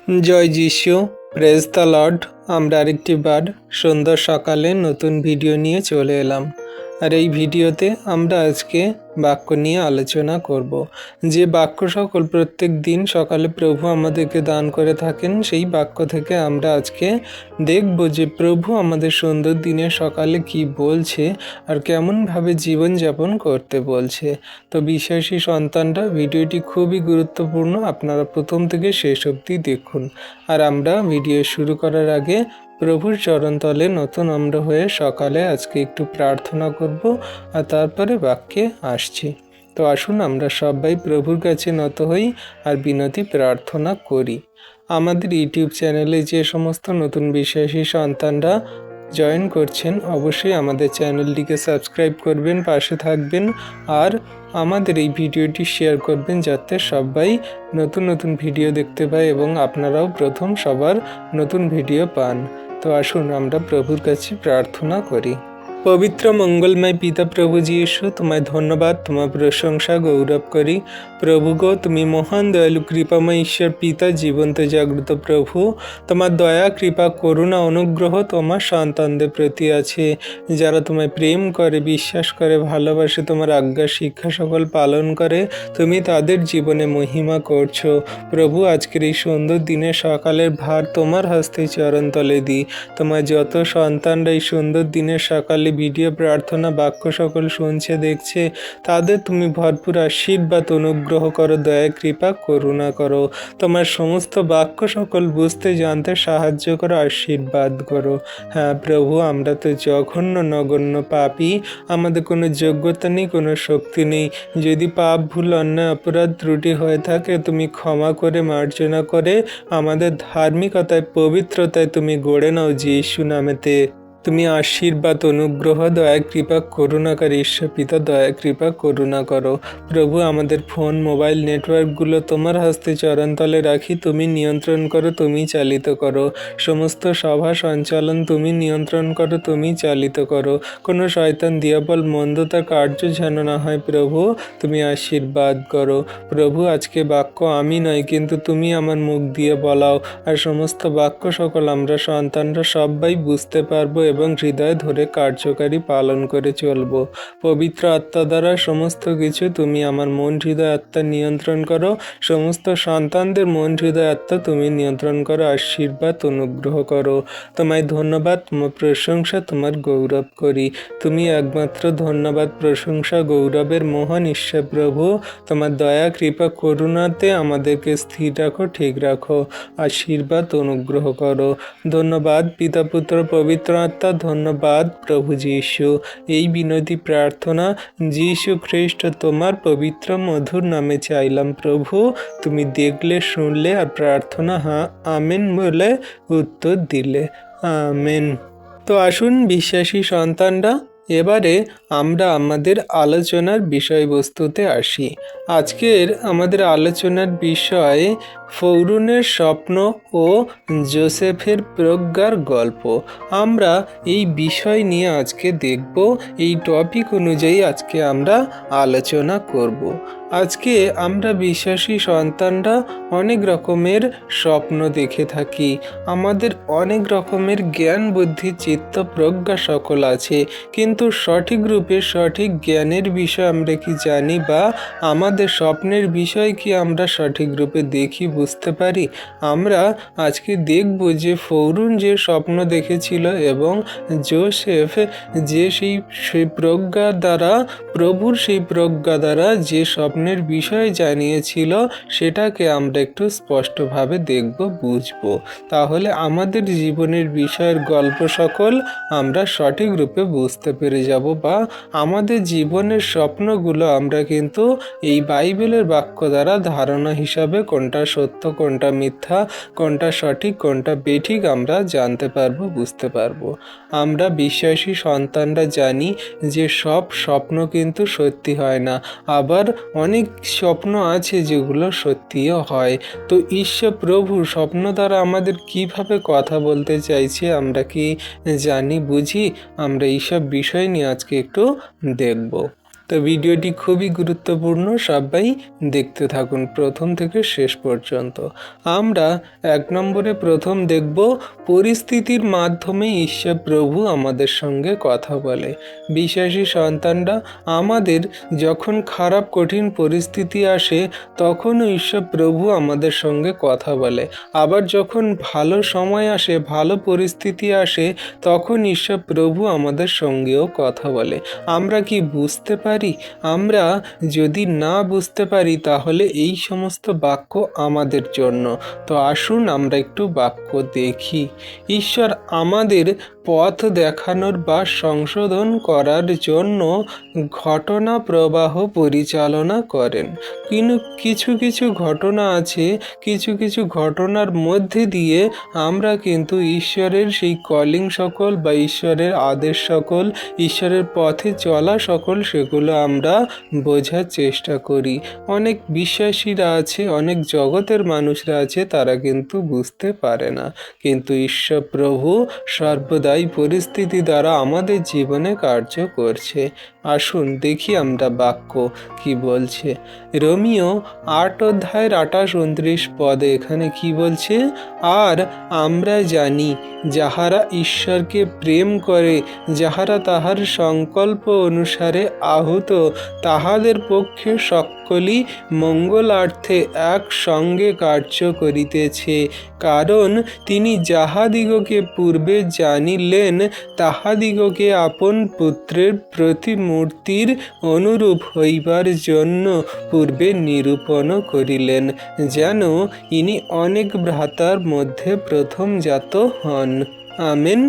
জয় যিশু, praise the Lord. আমরা আরেকটি বার সুন্দর সকালে নতুন ভিডিও নিয়ে চলে এলাম। আর এই ভিডিওতে আমরা আজকে বাক্য নিয়ে আলোচনা করব। যে বাক্য সকল প্রত্যেক দিন সকালে প্রভু আমাদেরকে দান করে থাকেন, সেই বাক্য থেকে আমরা আজকে দেখব যে প্রভু আমাদের সুন্দর দিনের সকালে কি বলছে আর কেমনভাবে জীবনযাপন করতে বলছে। তো বিশ্বাসী সন্তানরা, ভিডিওটি খুবই গুরুত্বপূর্ণ, আপনারা প্রথম থেকে শেষ অবধি দেখুন। আর আমরা ভিডিও শুরু করার আগে প্রভুর চরণতলে নতুন আমরা হয়ে সকালে আজকে একটু প্রার্থনা করব, আর তারপরে বাক্যে আসছি। তো আসুন আমরা সবাই প্রভুর কাছে নত হই আর বিনতি প্রার্থনা করি। আমাদের ইউটিউব চ্যানেলে যে সমস্ত নতুন বিশ্বাসী সন্তানরা জয়েন করছেন, অবশ্যই আমাদের চ্যানেলটিকে সাবস্ক্রাইব করবেন, পাশে থাকবেন আর আমাদের এই ভিডিওটি শেয়ার করবেন, যাতে সবাই নতুন নতুন ভিডিও দেখতে পায় এবং আপনারাও প্রথম সবার নতুন ভিডিও পান। তো আসুন আমরা প্রভুর কাছে প্রার্থনা করি। পবিত্র মঙ্গলময় পিতা প্রভু যীশু, তোমায় ধন্যবাদ, তোমার প্রশংসা গৌরব করি। প্রভু গো, তুমি মহান দয়ালু কৃপাময় ঈশ্বর পিতা, জীবন্ত জাগ্রত প্রভু। তোমার দয়া, কৃপা, করুণা, অনুগ্রহ তোমার সন্তানদের প্রতি আছে, যারা তোমায় প্রেম করে, বিশ্বাস করে, ভালোবাসে, তোমার আজ্ঞা শিক্ষা সকল পালন করে। তুমি তাদের জীবনে মহিমা করছো। প্রভু, আজকের এই সুন্দর দিনে সকালের ভার তোমার হস্তে চরণতলে দিই। তোমার যত সন্তানরা এই সুন্দর দিনের সকালে ভিডিও প্রার্থনা বাক্য সকল শুনছে, দেখছে, তাদের তুমি ভরপুর আশীর্বাদ অনুগ্রহ করো, দয়া, কৃপা, করুণা করো। তোমার সমস্ত বাক্য সকল বুঝতে জানতে সাহায্য করো, আশীর্বাদ করো। হ্যাঁ প্রভু, আমরা তো জঘন্য নগণ্য পাপী, আমাদের কোনো যোগ্যতা নেই, কোনো শক্তি নেই। যদি পাপ, ভুল, অন্যায়, অপরাধ, ত্রুটি হয়ে থাকে, তুমি ক্ষমা করে, মার্জনা করে আমাদের ধার্মিকতায়, পবিত্রতায় তুমি গড়ে নাও যিশু নামেতে। তুমি আশীর্বাদ অনুগ্রহ দয়া কৃপা করুণাকারী ঈশ্বর পিতা, দয়া কৃপা করুণা করো। প্রভু, আমাদের ফোন, মোবাইল নেটওয়ার্কগুলো তোমার হস্তে চরণতলে রাখি। তুমি নিয়ন্ত্রণ করো, তুমি চালিত করো। সমস্ত সভা সঞ্চালন তুমি নিয়ন্ত্রণ করো, তুমি চালিত করো। কোনো শয়তান, দিয়াবল, মন্দতার কার্য যেন না হয় প্রভু, তুমি আশীর্বাদ করো। প্রভু, আজকে বাক্য আমি নয়, কিন্তু তুমি আমার মুখ দিয়ে বলাও, আর সমস্ত বাক্য সকল আমরা সন্তানরা সবাই বুঝতে পারবো এবং হৃদয় ধরে কার্যকারী পালন করে চলব। পবিত্র আত্মা দ্বারা সমস্ত কিছু তুমি আমার মন, হৃদয়, আত্মা নিয়ন্ত্রণ করো। সমস্ত সন্তানদের মন, হৃদয়, আত্মা তুমি নিয়ন্ত্রণ করো, আশীর্বাদ অনুগ্রহ করো। তোমায় ধন্যবাদ, তোমার প্রশংসা, তোমার গৌরব করি। তুমি একমাত্র ধন্যবাদ, প্রশংসা, গৌরবের মহান ঈশ্বর প্রভু। তোমার দয়া, কৃপা, করুণাতে আমাদেরকে স্থির রাখো, ঠিক রাখো, আশীর্বাদ অনুগ্রহ করো। ধন্যবাদ পিতা, পুত্র, পবিত্র আত্মা, ধন্যবাদ প্রভু যীশু। এই বিনতি প্রার্থনা যীশু খ্রিস্ট তোমার পবিত্র মধুর নামে চাইলাম প্রভু। তুমি দেখলে, শুনলে আর প্রার্থনা হ্যাঁ আমেন বলে উত্তর দিলে। আমেন। তো আসুন বিশ্বাসী সন্তানরা, এবারে আমরা আমাদের আলোচনার বিষয়বস্তুতে আসি। আজকের আমাদের আলোচনার বিষয় ফৌরুনের স্বপ্ন ও জোসেফের প্রজ্ঞার গল্প। আমরা এই বিষয় নিয়ে আজকে দেখব, এই টপিক অনুযায়ী আজকে আমরা আলোচনা করব। আজকে আমরা বিশ্বাসী সন্তানরা অনেক রকমের স্বপ্ন দেখে থাকি। আমাদের অনেক রকমের জ্ঞান, বুদ্ধি, চিত্ত, প্রজ্ঞা সকল আছে, কিন্তু সঠিক রূপে সঠিক জ্ঞানের বিষয় আমরা কি জানি, বা আমাদের স্বপ্নের বিষয় কি আমরা সঠিক রূপে দেখি, বুঝতে পারি? আমরা আজকে দেখব যে ফৌরুন যে স্বপ্ন দেখেছিল এবং জোসেফ যে সেই প্রজ্ঞা দ্বারা, প্রভুর সেই প্রজ্ঞা দ্বারা যে স্বপ্নের বিষয় জানিয়েছিল, সেটাকে আমরা একটু স্পষ্টভাবে দেখব, বুঝব। তাহলে আমাদের জীবনের বিষয়ের গল্প সকল আমরা সঠিক রূপে বুঝতে পেরে যাব, বা আমাদের জীবনের স্বপ্নগুলো আমরা কিন্তু এই বাইবেলের বাক্য দ্বারা ধারণা হিসাবে কোনটা সত্য, কোনটা মিথ্যা, কোনটা সঠিক, কোনটা বেঠিক আমরা জানতে পারবো, বুঝতে পারবো। আমরা বিশ্বাসী সন্তানরা জানি যে সব স্বপ্ন কিন্তু সত্যি হয় না, আবার অনেক স্বপ্ন আছে যেগুলো সত্যিও হয়। তো ঈশ্বর প্রভু স্বপ্ন দ্বারা আমাদের কিভাবে কথা বলতে চাইছে আমরা কি জানি, বুঝি? আমরা এইসব বিষয় নিয়ে আজকে একটু দেখব। তো ভিডিওটি খুবই গুরুত্বপূর্ণ, সবাই দেখতে থাকুন প্রথম থেকে শেষ পর্যন্ত। আমরা 1 নম্বরে প্রথম দেখব পরিস্থিতির মাধ্যমে ঈশ্বর প্রভু আমাদের সঙ্গে কথা বলে। বিশ্বাসী সন্তানরা, আমাদের যখন খারাপ কঠিন পরিস্থিতি আসে তখনও ঈশ্বর প্রভু আমাদের সঙ্গে কথা বলে। আবার যখন ভালো সময় আসে, ভালো পরিস্থিতি আসে, তখন ঈশ্বর প্রভু আমাদের সঙ্গেও কথা বলে। আমরা কি বুঝতে পারি? আমরা যদি না বুঝতে পারি তাহলে এই সমস্ত বাক্য আমাদের জন্য। তো আসুন আমরা একটু বাক্য দেখি। ঈশ্বর আমাদের পথ দেখানোর বা সংশোধন করার জন্য ঘটনা প্রবাহ পরিচালনা করেন। কিন্তু কিছু কিছু ঘটনা আছে, কিছু কিছু ঘটনার মধ্যে দিয়ে আমরা কিন্তু ঈশ্বরের সেই কলিং সকল বা ঈশ্বরের আদেশ সকল, ঈশ্বরের পথে চলা সকল, সেগুলো আমরা বোঝার চেষ্টা করি। অনেক বিশ্বাসীরা আছে, অনেক জগতের মানুষরা আছে, তারা কিন্তু বুঝতে পারে না। কিন্তু ঈশ্বর প্রভু সর্বদাই পরিস্থিতি দ্বারা আমাদের জীবনে কার্য করছে। আসুন দেখি আমরা বাক্য কি বলছে। রোমিও 8 অধ্যায়ের 28-29 পদে এখানে কি বলছে? আর আমরা জানি যাহারা ঈশ্বরকে প্রেম করে, যাহারা তাহার সংকল্প অনুসারে আহুত, তাহাদের পক্ষে সকলই মঙ্গলার্থে একসঙ্গে কার্য করিতেছে। কারণ তিনি যাহাদিগকে পূর্বে জানিলেন, তাহাদিগকে আপন পুত্রের প্রতিমূর্তির অনুরূপ হইবার জন্য পূর্বে নিরূপণ করিলেন, যেন ইনি অনেক ভ্রাতার মধ্যে প্রথমজাত হন। আমেন।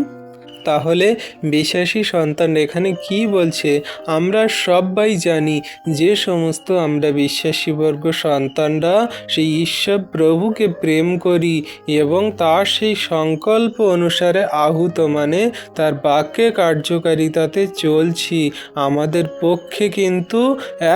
তাহলে বিশ্বাসী সন্তান এখানে কি বলছে? আমরা সবাই জানি যে সমস্ত আমরা বিশ্বাসীবর্গ সন্তানরা সেই ঈশ্বর প্রভুকে প্রেম করি এবং তার সেই সংকল্প অনুসারে আহুত, মানে তার বাক্যে কার্যকারিতাতে চলছি, আমাদের পক্ষে কিন্তু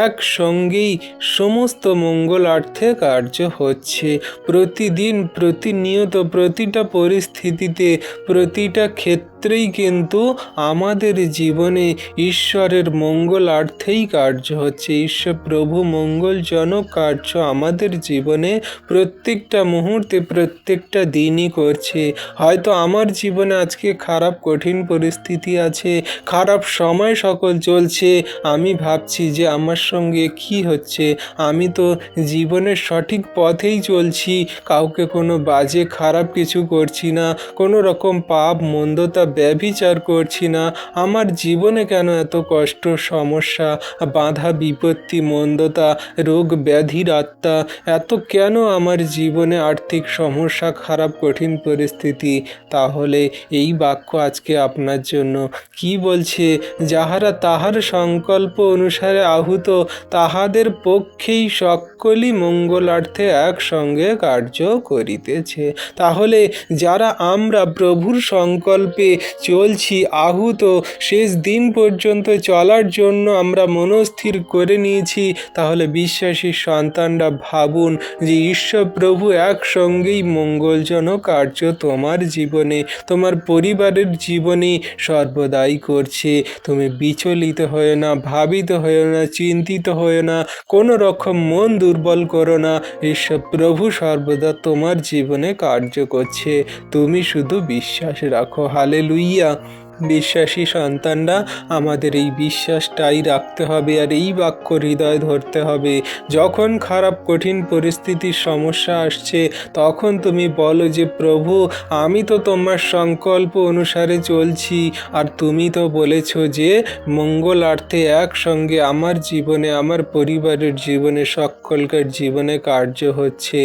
একসঙ্গেই সমস্ত মঙ্গলার্থে কার্য হচ্ছে। প্রতিদিন, প্রতিনিয়ত, প্রতিটা পরিস্থিতিতে, প্রতিটা ক্ষেত্রেই কিন্তু আমাদের জীবনে ঈশ্বরের মঙ্গলার্থেই কার্য হচ্ছে। ঈশ্বর প্রভু মঙ্গলজনক কার্য আমাদের জীবনে প্রত্যেকটা মুহূর্তে, প্রত্যেকটা দিনই করছে। হয়তো আমার জীবনে আজকে খারাপ কঠিন পরিস্থিতি আছে, খারাপ সময় সকল চলছে, আমি ভাবছি যে আমার সঙ্গে কি হচ্ছে, আমি তো জীবনের সঠিক পথেই চলছি, কাউকে কোনো বাজে খারাপ কিছু করছি না, কোনো রকম পাপ মন্দতা ব্যভিচার করছি না, আমার জীবনে কেন এত কষ্ট, সমস্যা, বাধা বিপত্তি, মন্দতা, রোগ ব্যাধির আত্মা, এত কেন আমার জীবনে আর্থিক সমস্যা, খারাপ কঠিন পরিস্থিতি? তাহলে এই বাক্য আজকে আপনার জন্য কি বলছে? যাহারা তাহার সংকল্প অনুসারে আহুত, তাহাদের পক্ষেই সকলই মঙ্গলার্থে একসঙ্গে কার্য করিতেছে। তাহলে যারা আমরা প্রভুর সংকল্পে চলছি, আহুত, শেষ দিন পর্যন্ত চলার জন্য আমরা মনস্থির করে নিয়েছি, তাহলে বিশ্বাসী সন্তানরা ভাবুন যে ঈশ্বর প্রভু একসঙ্গেই মঙ্গলজনক কার্য তোমার জীবনে, তোমার পরিবারের জীবনে সর্বদাই করছে। তুমি বিচলিত হয়ে না, ভাবিত হয়ে না, চিন্তিত হয়ে না, কোনো রকম মন দুর্বল করো না। ঈশ্বর প্রভু সর্বদা তোমার জীবনে কার্য করছে, তুমি শুধু বিশ্বাস রাখো। হালেলুইয়া। বিশ্বাসী সন্তানরা, আমাদের এই বিশ্বাসটাই রাখতে হবে আর এই বাক্য হৃদয়ে ধরতে হবে। যখন খারাপ কঠিন পরিস্থিতির সমস্যা আসছে, তখন তুমি বলো যে প্রভু, আমি তো তোমার সংকল্প অনুসারে চলছি, আর তুমি তো বলেছ যে মঙ্গলার্থে একসঙ্গে আমার জীবনে, আমার পরিবারের জীবনে, সকলকার জীবনে কার্য হচ্ছে,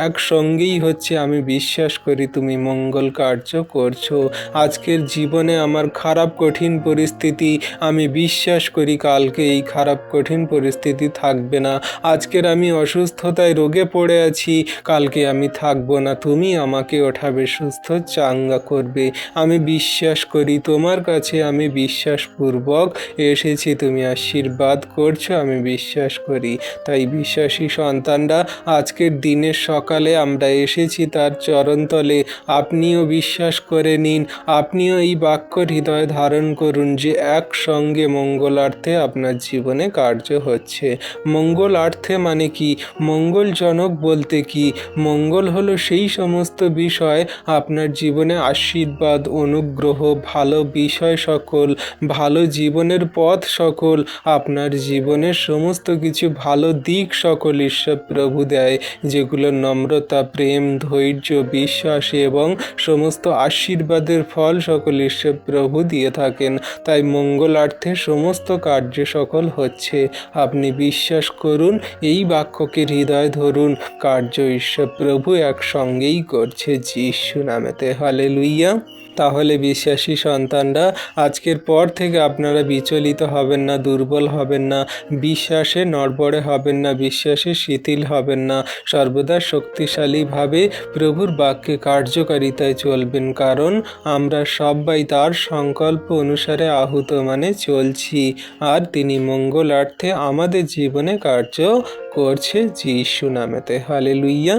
একসঙ্গেই হচ্ছে। আমি বিশ্বাস করি তুমি মঙ্গল কার্য করছো। আজকের জীবনে আমার খারাপ কঠিন পরিস্থিতি, আমি বিশ্বাস করি কালকে এই খারাপ কঠিন পরিস্থিতি থাকবে না। আজকের আমি অসুস্থতায় রোগে পড়ে আছি, কালকে আমি থাকবো না, তুমি আমাকে ওঠাবে, সুস্থ চাঙ্গা করবে। আমি বিশ্বাস করি তোমার কাছে, আমি বিশ্বাসপূর্বক এসেছি, তুমি আশীর্বাদ করছো, আমি বিশ্বাস করি। তাই বিশ্বাসী সন্তানরা, আজকের দিনের সকালে আমরা এসেছি তার চরণতলে। আপনিও বিশ্বাস করে নিন, আপনিও এই বাক্য হৃদয়ে ধারণ করুন যে একসঙ্গে মঙ্গলার্থে আপনার জীবনে কার্য হচ্ছে। মঙ্গলার্থে মানে কি? মঙ্গলজনক বলতে কি? মঙ্গল হলো সেই সমস্ত বিষয় আপনার জীবনে আশীর্বাদ, অনুগ্রহ, ভালো বিষয় সকল, ভালো জীবনের পথ সকল, আপনার জীবনের সমস্ত কিছু ভালো দিক সকল ঈশ্বর প্রভু দেয়, যেগুলো নম্রতা, প্রেম, ধৈর্য, বিশ্বাস এবং সমস্ত আশীর্বাদের ফল সকল ঈশ্বর প্রভু দিয়ে থাকেন। তাই মঙ্গলার্থে সমস্ত কার্য সকল হচ্ছে। আপনি বিশ্বাস করুন, এই বাক্যকে হৃদয় ধরুন, কার্য ঈশ্বর প্রভু একসঙ্গেই করছে যিশু নামেতে। হালেলুইয়া। তাহলে বিশ্বাসী সন্তানরা, আজকের পর থেকে আপনারা বিচলিত হবেন না, দুর্বল হবেন না, বিশ্বাসে নড়বড়ে হবেন না, বিশ্বাসে শিথিল হবেন না, সর্বদা শক্তিশালীভাবে প্রভুর বাক্যে কার্যকারিতায় চলবেন, কারণ আমরা সবাই তার সংকল্প অনুসারে আহুত মানে চলছি, আর তিনি মঙ্গলার্থে আমাদের জীবনে কার্য করছে যিশু নামেতে। হালেলুইয়া।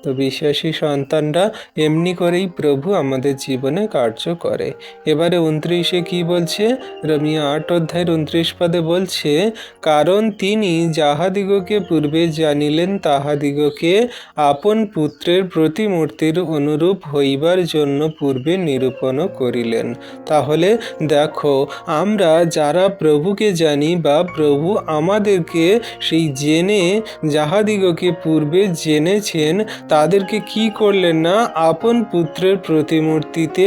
তো বিশ্বাসী সন্তানরা, এমনি করেই প্রভু আমাদের জীবনে কার্য করে। এবারে 29-এ কি বলছে? রোমিও 8 অধ্যায়ের 29 পদে বলছে, কারণ তিনি যাহাদিগকে পূর্বে জানিলেন তাহাদিগকে আপন পুত্রের প্রতিমূর্তির অনুরূপ হইবার জন্য পূর্বে নিরূপণও করিলেন। তাহলে দেখো, আমরা যারা প্রভুকে জানি বা প্রভু আমাদেরকে সেই জেনে, যাহাদিগকে পূর্বে জেনেছেন তাদেরকে কি করলেন না? আপন পুত্রের প্রতিমূর্তিতে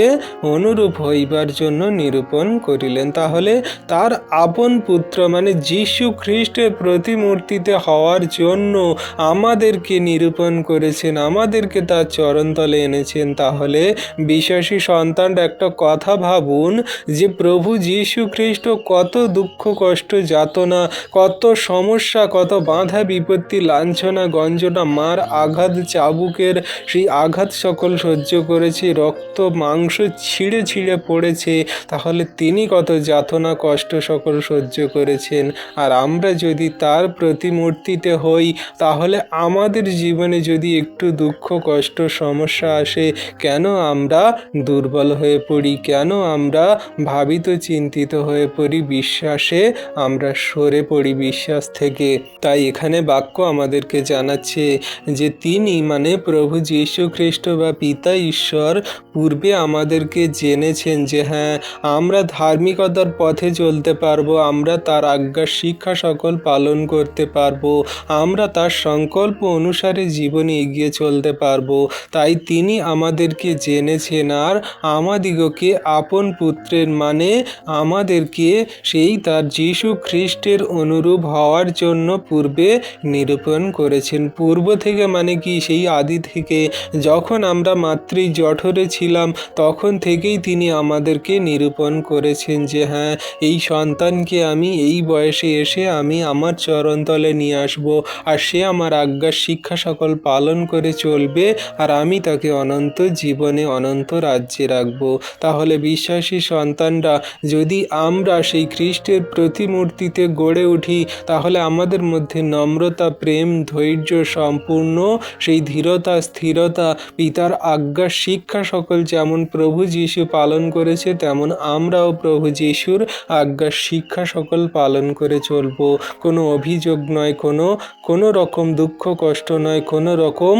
অনুরূপ হইবার জন্য নিরূপণ করিলেন। তাহলে তার আপন পুত্র মানে যীশু খ্রিস্টের প্রতিমূর্তিতে হওয়ার জন্য আমাদেরকে নিরূপণ করেছেন, আমাদেরকে তার চরণতলে এনেছেন। তাহলে বিশ্বাসী সন্তানরা, একটা কথা ভাবুন যে প্রভু যীশু খ্রিস্ট কত দুঃখ, কষ্ট, যাতনা, কত সমস্যা, কত বাধা বিপত্তি, লাঞ্ছনা, গঞ্জনা, মার, আঘাত, চাবুকের সেই আঘাত সকল সহ্য করেছে, রক্ত মাংস ছিঁড়ে ছিঁড়ে পড়েছে। তাহলে তিনি কত যাতনা, কষ্ট সকল সহ্য করেছেন। আর আমরা যদি তার প্রতিমূর্তিতে হই, তাহলে আমাদের জীবনে যদি একটু দুঃখ, কষ্ট, সমস্যা আসে, কেন আমরা দুর্বল হয়ে পড়ি? কেন আমরা ভাবিত চিন্তিত হয়ে পড়ি? বিশ্বাসে আমরা সরে পড়ি বিশ্বাস থেকে। তাই এখানে বাক্য আমাদেরকে জানাচ্ছে যে তিনি মানে প্রভু যীশু খ্রিস্ট বা পিতা ঈশ্বর পূর্বে আমাদেরকে জেনেছেন যে হ্যাঁ, আমরা ধার্মিকতার পথে চলতে পারবো, আমরা তার আজ্ঞা শিক্ষা সকল পালন করতে পারবো, আমরা তার সংকল্প অনুসারে জীবনে এগিয়ে চলতে পারবো। তাই তিনি আমাদেরকে জেনেছেন আর আমাদিগকে আপন পুত্রের মানে আমাদেরকে সেই তার যীশু খ্রিস্টের অনুরূপ হওয়ার জন্য পূর্বে নিরূপণ করেছেন। পূর্ব থেকে মানে কি? সেই আদি থেকে, যখন আমরা মাতৃ জঠরে ছিলাম তখন থেকেই তিনি আমাদেরকে নিরূপণ করেছেন যে হ্যাঁ, এই সন্তানকে আমি এই বয়সে এসে আমি আমার চরণতলে নিয়ে আসবো, আর সে আমার আজ্ঞা শিক্ষা সকল পালন করে চলবে, আর আমি তাকে অনন্ত জীবনে অনন্ত রাজ্যে রাখবো। তাহলে বিশ্বাসী সন্তানরা, যদি আমরা সেই খ্রিস্টের প্রতিমূর্তিতে গড়ে উঠি, তাহলে আমাদের মধ্যে নম্রতা, প্রেম, ধৈর্য, সম্পূর্ণ সেই ধীরতা, স্থিরতা, পিতার আজ্ঞা শিক্ষা সকল যেমন প্রভু যীশু পালন করেছে, তেমন আমরাও প্রভু যীশুর আজ্ঞা শিক্ষা সকল পালন করে চলব। কোনো অভিযোগ নয়, কোনো রকম দুঃখ কষ্ট নয়, কোনো রকম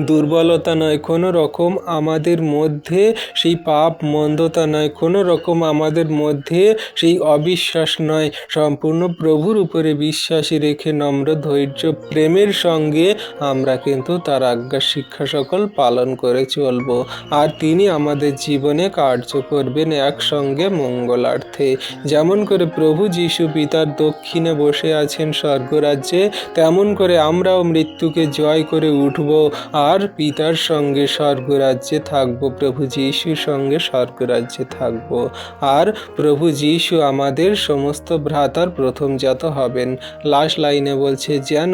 দুর্বলতা নয়, কোনো রকম আমাদের মধ্যে সেই পাপ মন্দতা নয়, কোনো রকম আমাদের মধ্যে সেই অবিশ্বাস নয়। সম্পূর্ণ প্রভুর উপরে বিশ্বাসী রেখে নম্র, ধৈর্য, প্রেমের সঙ্গে আমরা কিন্তু তার আজ্ঞা শিক্ষা সকল পালন করে চলব, আর তিনি আমাদের জীবনে কার্য করবেন একসঙ্গে মঙ্গলার্থে। যেমন করে প্রভু যীশু পিতার দক্ষিণে বসে আছেন স্বর্গরাজ্যে, তেমন করে আমরাও মৃত্যুকে জয় করে উঠব আর পিতার সঙ্গে স্বর্গরাজ্যে থাকব, প্রভু যীশুর সঙ্গে স্বর্গরাজ্যে থাকব। আর প্রভু যীশু আমাদের সমস্ত ভ্রাতার প্রথমজাত হবেন। লাস্ট লাইনে বলছে, যেন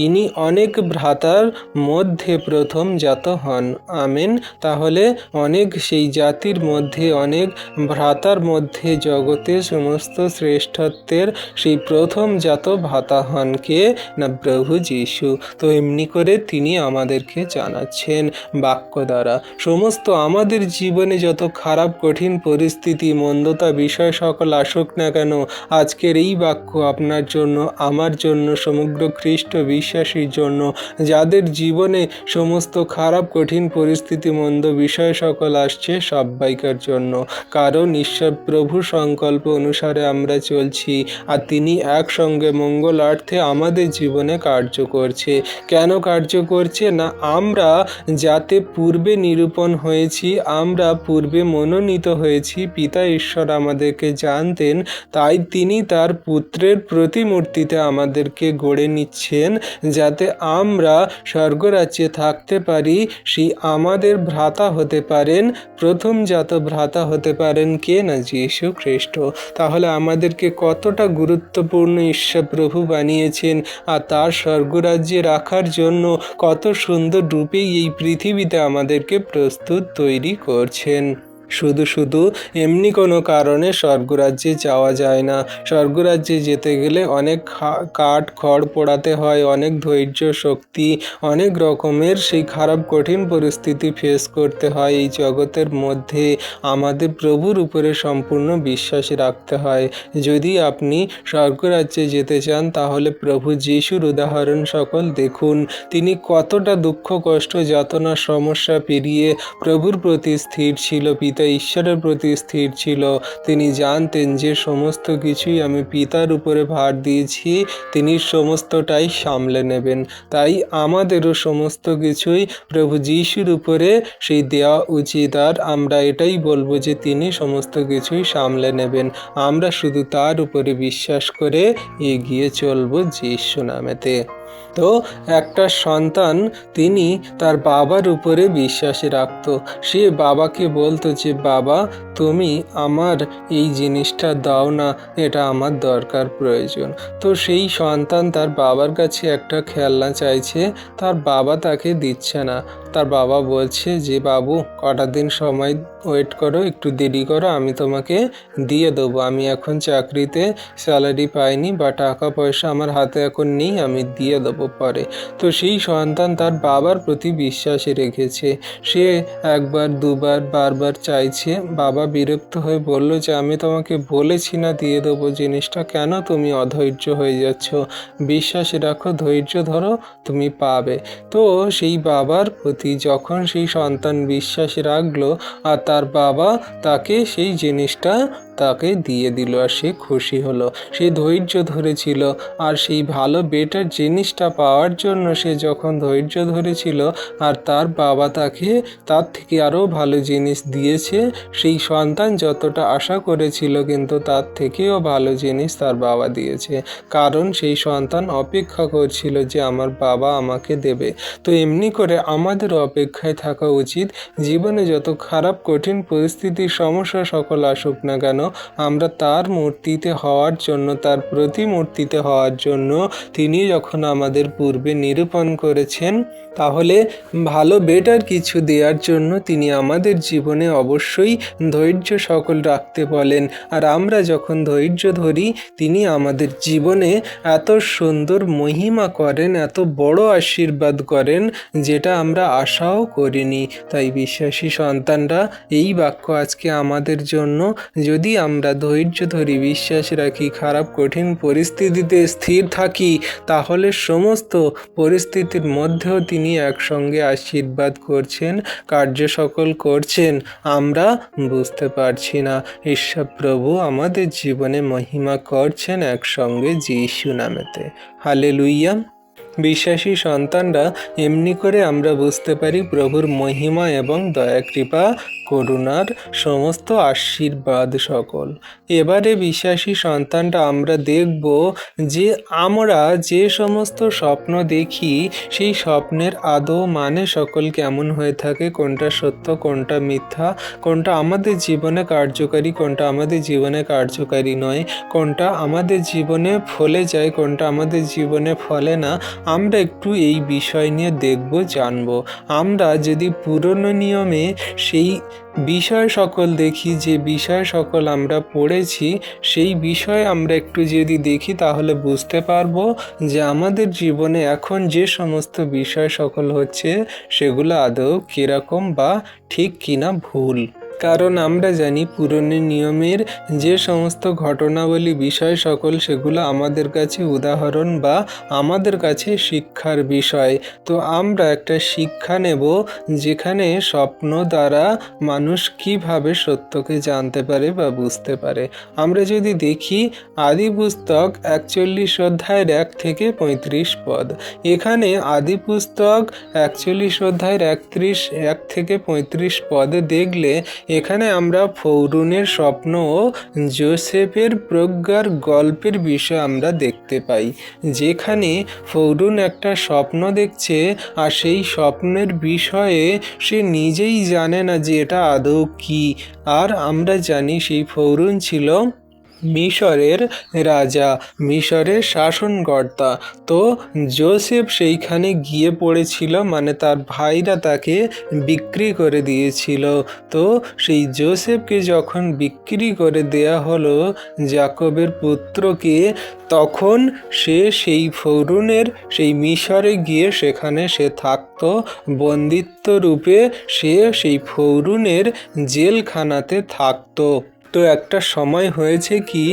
ইনি অনেক ভ্রাতার মধ্যে মুখে প্রথম জাত হন। আমেন। তাহলে অনেক সেই জাতির মধ্যে, অনেক ভ্রাতার মধ্যে জগতে সমস্ত শ্রেষ্ঠত্বের সেই প্রথম জাত ভ্রাতা হন কে? না প্রভু যীশু। তো এমনি করে তিনি আমাদেরকে জানাচ্ছেন বাক্য দ্বারা। সমস্ত আমাদের জীবনে যত খারাপ কঠিন পরিস্থিতি, মন্দতা, বিষয় সকল আসুক না কেন, আজকের এই বাক্য আপনার জন্য, আমার জন্য, সমগ্র খ্রিস্ট বিশ্বাসীর জন্য, যাদের জীবনে সমস্ত খারাপ কঠিন পরিস্থিতি, মন্দ বিষয় সকল আসছে, সবাইকার জন্য। কারণ ঈশ্বর প্রভু সংকল্প অনুসারে আমরা চলছি, আর তিনি একসঙ্গে মঙ্গলার্থে আমাদের জীবনে কার্য করছে। কেন কার্য করছে? না আমরা যাতে পূর্বে নিরূপণ হয়েছি, আমরা পূর্বে মনোনীত হয়েছি, পিতা ঈশ্বর আমাদেরকে জানতেন, তাই তিনি তার পুত্রের প্রতিমূর্তিতে আমাদেরকে গড়ে নিচ্ছেন, যাতে আমরা স্বর্গরাজ্যে থাকতে পারি। সেই আমাদের ভ্রাতা হতে পারেন, প্রথমজাত ভ্রাতা হতে পারেন কে? না যীশু খ্রিস্ট। তাহলে আমাদেরকে কতটা গুরুত্বপূর্ণ ঈশ্বর প্রভু বানিয়েছেন, আর তার স্বর্গরাজ্যে রাখার জন্য কত সুন্দর রূপেই এই পৃথিবীতে আমাদেরকে প্রস্তুত তৈরি করছেন। শুধু এমনি কোনো কারণে স্বর্গরাজ্যে যাওয়া যায় না। স্বর্গরাজ্যে যেতে গেলে অনেক কাঠ খড় পোড়াতে হয়, অনেক ধৈর্য শক্তি, অনেক রকমের সেই খারাপ কঠিন পরিস্থিতি ফেস করতে হয়। এই জগতের মধ্যে আমাদের প্রভুর উপরে সম্পূর্ণ বিশ্বাস রাখতে হয়। যদি আপনি স্বর্গরাজ্যে যেতে চান, তাহলে প্রভু যীশুর উদাহরণ সকল দেখুন। তিনি কতটা দুঃখ কষ্ট যাতনা সমস্যা পেরিয়ে প্রভুর প্রতি স্থির ছিল, পিতা ঈশ্বরের প্রতি স্থির ছিল। তিনি জানতেন যে সমস্ত কিছুই আমি পিতার উপরে ভার দিয়েছি, তিনি সমস্তটাই সামলে নেবেন। তাই আমাদেরও সমস্ত কিছুই প্রভু যীশুর উপরে সেই দেওয়া উচিত। আর আমরা এটাই বলবো যে তিনি সমস্ত কিছুই সামলে নেবেন। আমরা শুধু তার উপরে বিশ্বাস করে এগিয়ে চলবো যীশু নামেতে। তো একটা সন্তান তিনি তার বাবার উপরে বিশ্বাস রাখত। সে বাবাকে বলতো যে বাবা তুমি আমার এই জিনিসটা দাও না, এটা আমার দরকার প্রয়োজন। তো সেই সন্তান তার বাবার কাছে একটা খেলনা চাইছে, তার বাবা তাকে দিচ্ছে না। তার বাবা বলছে যে বাবু কটা দিন সময় ওয়েট করো, একটু দেরি করো, আমি তোমাকে দিয়ে দেবো। আমি এখন চাকরিতে স্যালারি পাইনি বা টাকা পয়সা আমার হাতে এখন নেই, আমি দিয়ে দেবো পরে। তো সেই সন্তান তার বাবার প্রতি বিশ্বাস রেখেছে। সে একবার দুবার বারবার চাইছে। বাবা বিরক্ত হয়ে বলল যে আমি তোমাকে বলেছি না দিয়ে দেবো জিনিসটা, কেন তুমি অধৈর্য হয়ে যাচ্ছ? বিশ্বাস রাখো, ধৈর্য ধরো, তুমি পাবে। তো সেই বাবার প্রতি যখন সেই সন্তান বিশ্বাস রাখলো, আর তার বাবা তাকে সেই জিনিসটা তাকে দিয়ে দিল, আর সে খুশি হলো। সে ধৈর্য ধরেছিল, আর সেই ভালো বেটার জিনিসটা পাওয়ার জন্য সে যখন ধৈর্য ধরেছিল, আর তার বাবা তাকে তার থেকে আরও ভালো জিনিস দিয়েছে। সেই সন্তান যতটা আশা করেছিল, কিন্তু তার থেকেও ভালো জিনিস তার বাবা দিয়েছে, কারণ সেই সন্তান অপেক্ষা করছিল যে আমার বাবা আমাকে দেবে। তো এমনি করে আমাদের অপেক্ষায় থাকা উচিত। জীবনে যত খারাপ কঠিন পরিস্থিতির সমস্যা সকল আসুক না কেন, আমরা তার মূর্তিতে হওয়ার জন্য, তার প্রতিমূর্তিতে হওয়ার জন্য তিনি যখন আমাদের পূর্বে নিরূপণ করেছেন, তাহলে ভালো বেটার কিছু দেওয়ার জন্য তিনি আমাদের জীবনে অবশ্যই ধৈর্য সকল রাখতে বলেন। আর আমরা যখন ধৈর্য ধরি, তিনি আমাদের জীবনে এত সুন্দর মহিমা করেন, এত বড় আশীর্বাদ করেন, যেটা আমরা আশাও করিনি। তাই বিশ্বাসী সন্তানরা, এই বাক্য আজকে আমাদের জন্য। যদি আমরা ধৈর্য ধরি, বিশ্বাস রাখি, খারাপ কঠিন পরিস্থিতিতে স্থির থাকি, তাহলে সমস্ত পরিস্থিতির মধ্যেও তিনি একসঙ্গে আশীর্বাদ করছেন, কার্য সকল করছেন, আমরা বুঝতে পারছি না। ঈশ্বর প্রভু আমাদের জীবনে মহিমা করছেন একসঙ্গে যীশু নামেতে। হালেলুইয়া। বিশ্বাসী সন্তানরা, এমনি করে আমরা বুঝতে পারি প্রভুর মহিমা এবং দয়া কৃপা করুণার সমস্ত আশীর্বাদ সকল। এবারে বিশ্বাসী সন্তানরা আমরা দেখব যে আমরা যে সমস্ত স্বপ্ন দেখি, সেই স্বপ্নের আদৌ মানে সকল কেমন হয়ে থাকে, কোনটা সত্য কোনটা মিথ্যা, কোনটা আমাদের জীবনে কার্যকারী কোনটা আমাদের জীবনে কার্যকারী নয়, কোনটা আমাদের জীবনে ফলে যায় কোনটা আমাদের জীবনে ফলে না। আমরা একটু এই বিষয় নিয়ে দেখব, জানব। আমরা যদি পুরনো নিয়মে সেই বিষয় সকল দেখি, যে বিষয় সকল আমরা পড়েছি সেই বিষয় আমরা একটু যদি দেখি, তাহলে বুঝতে পারবো যে আমাদের জীবনে এখন যে সমস্ত বিষয় সকল হচ্ছে সেগুলো আদৌ কিরকম বা ঠিক কিনা ভুল। কারণ আমরা জানি পুরনো নিয়মের যে সমস্ত ঘটনাবলী বিষয় সকল সেগুলো আমাদের কাছে উদাহরণ বা আমাদের কাছে শিক্ষার বিষয়। তো আমরা একটা শিক্ষা নেব, যেখানে স্বপ্ন দ্বারা মানুষ কিভাবে সত্যকে জানতে পারে বা বুঝতে পারে। আমরা যদি দেখি আদি পুস্তক 41 অধ্যায়ের 1 থেকে 35 পদ। এখানে আদি পুস্তক 41 অধ্যায়ের 1 থেকে 35 পদে দেখলে এখানে আমরা ফৌরুনের স্বপ্ন ও জোসেফের প্রজ্ঞার গল্পের বিষয় আমরা দেখতে পাই, যেখানে ফৌরুন একটা স্বপ্ন দেখছে আর সেই স্বপ্নের বিষয়ে সে নিজেই জানে না যে এটা আদৌ কি। আর আমরা জানি সেই ফৌরুন ছিল মিশরের রাজা, মিশরের শাসনকর্তা। তো জোসেফ সেইখানে গিয়ে পড়েছিল, মানে তার ভাইরা তাকে বিক্রি করে দিয়েছিল। তো সেই জোসেফকে যখন বিক্রি করে দেয়া হলো যাকবের পুত্রকে, তখন সে সেই ফৌরুনের সেই মিশরে গিয়ে সেখানে সে থাকতো বন্দিত্ব রূপে। সে সেই ফৌরুনের জেলখানাতে থাকতো। তো একটা সময় হয়েছে কি,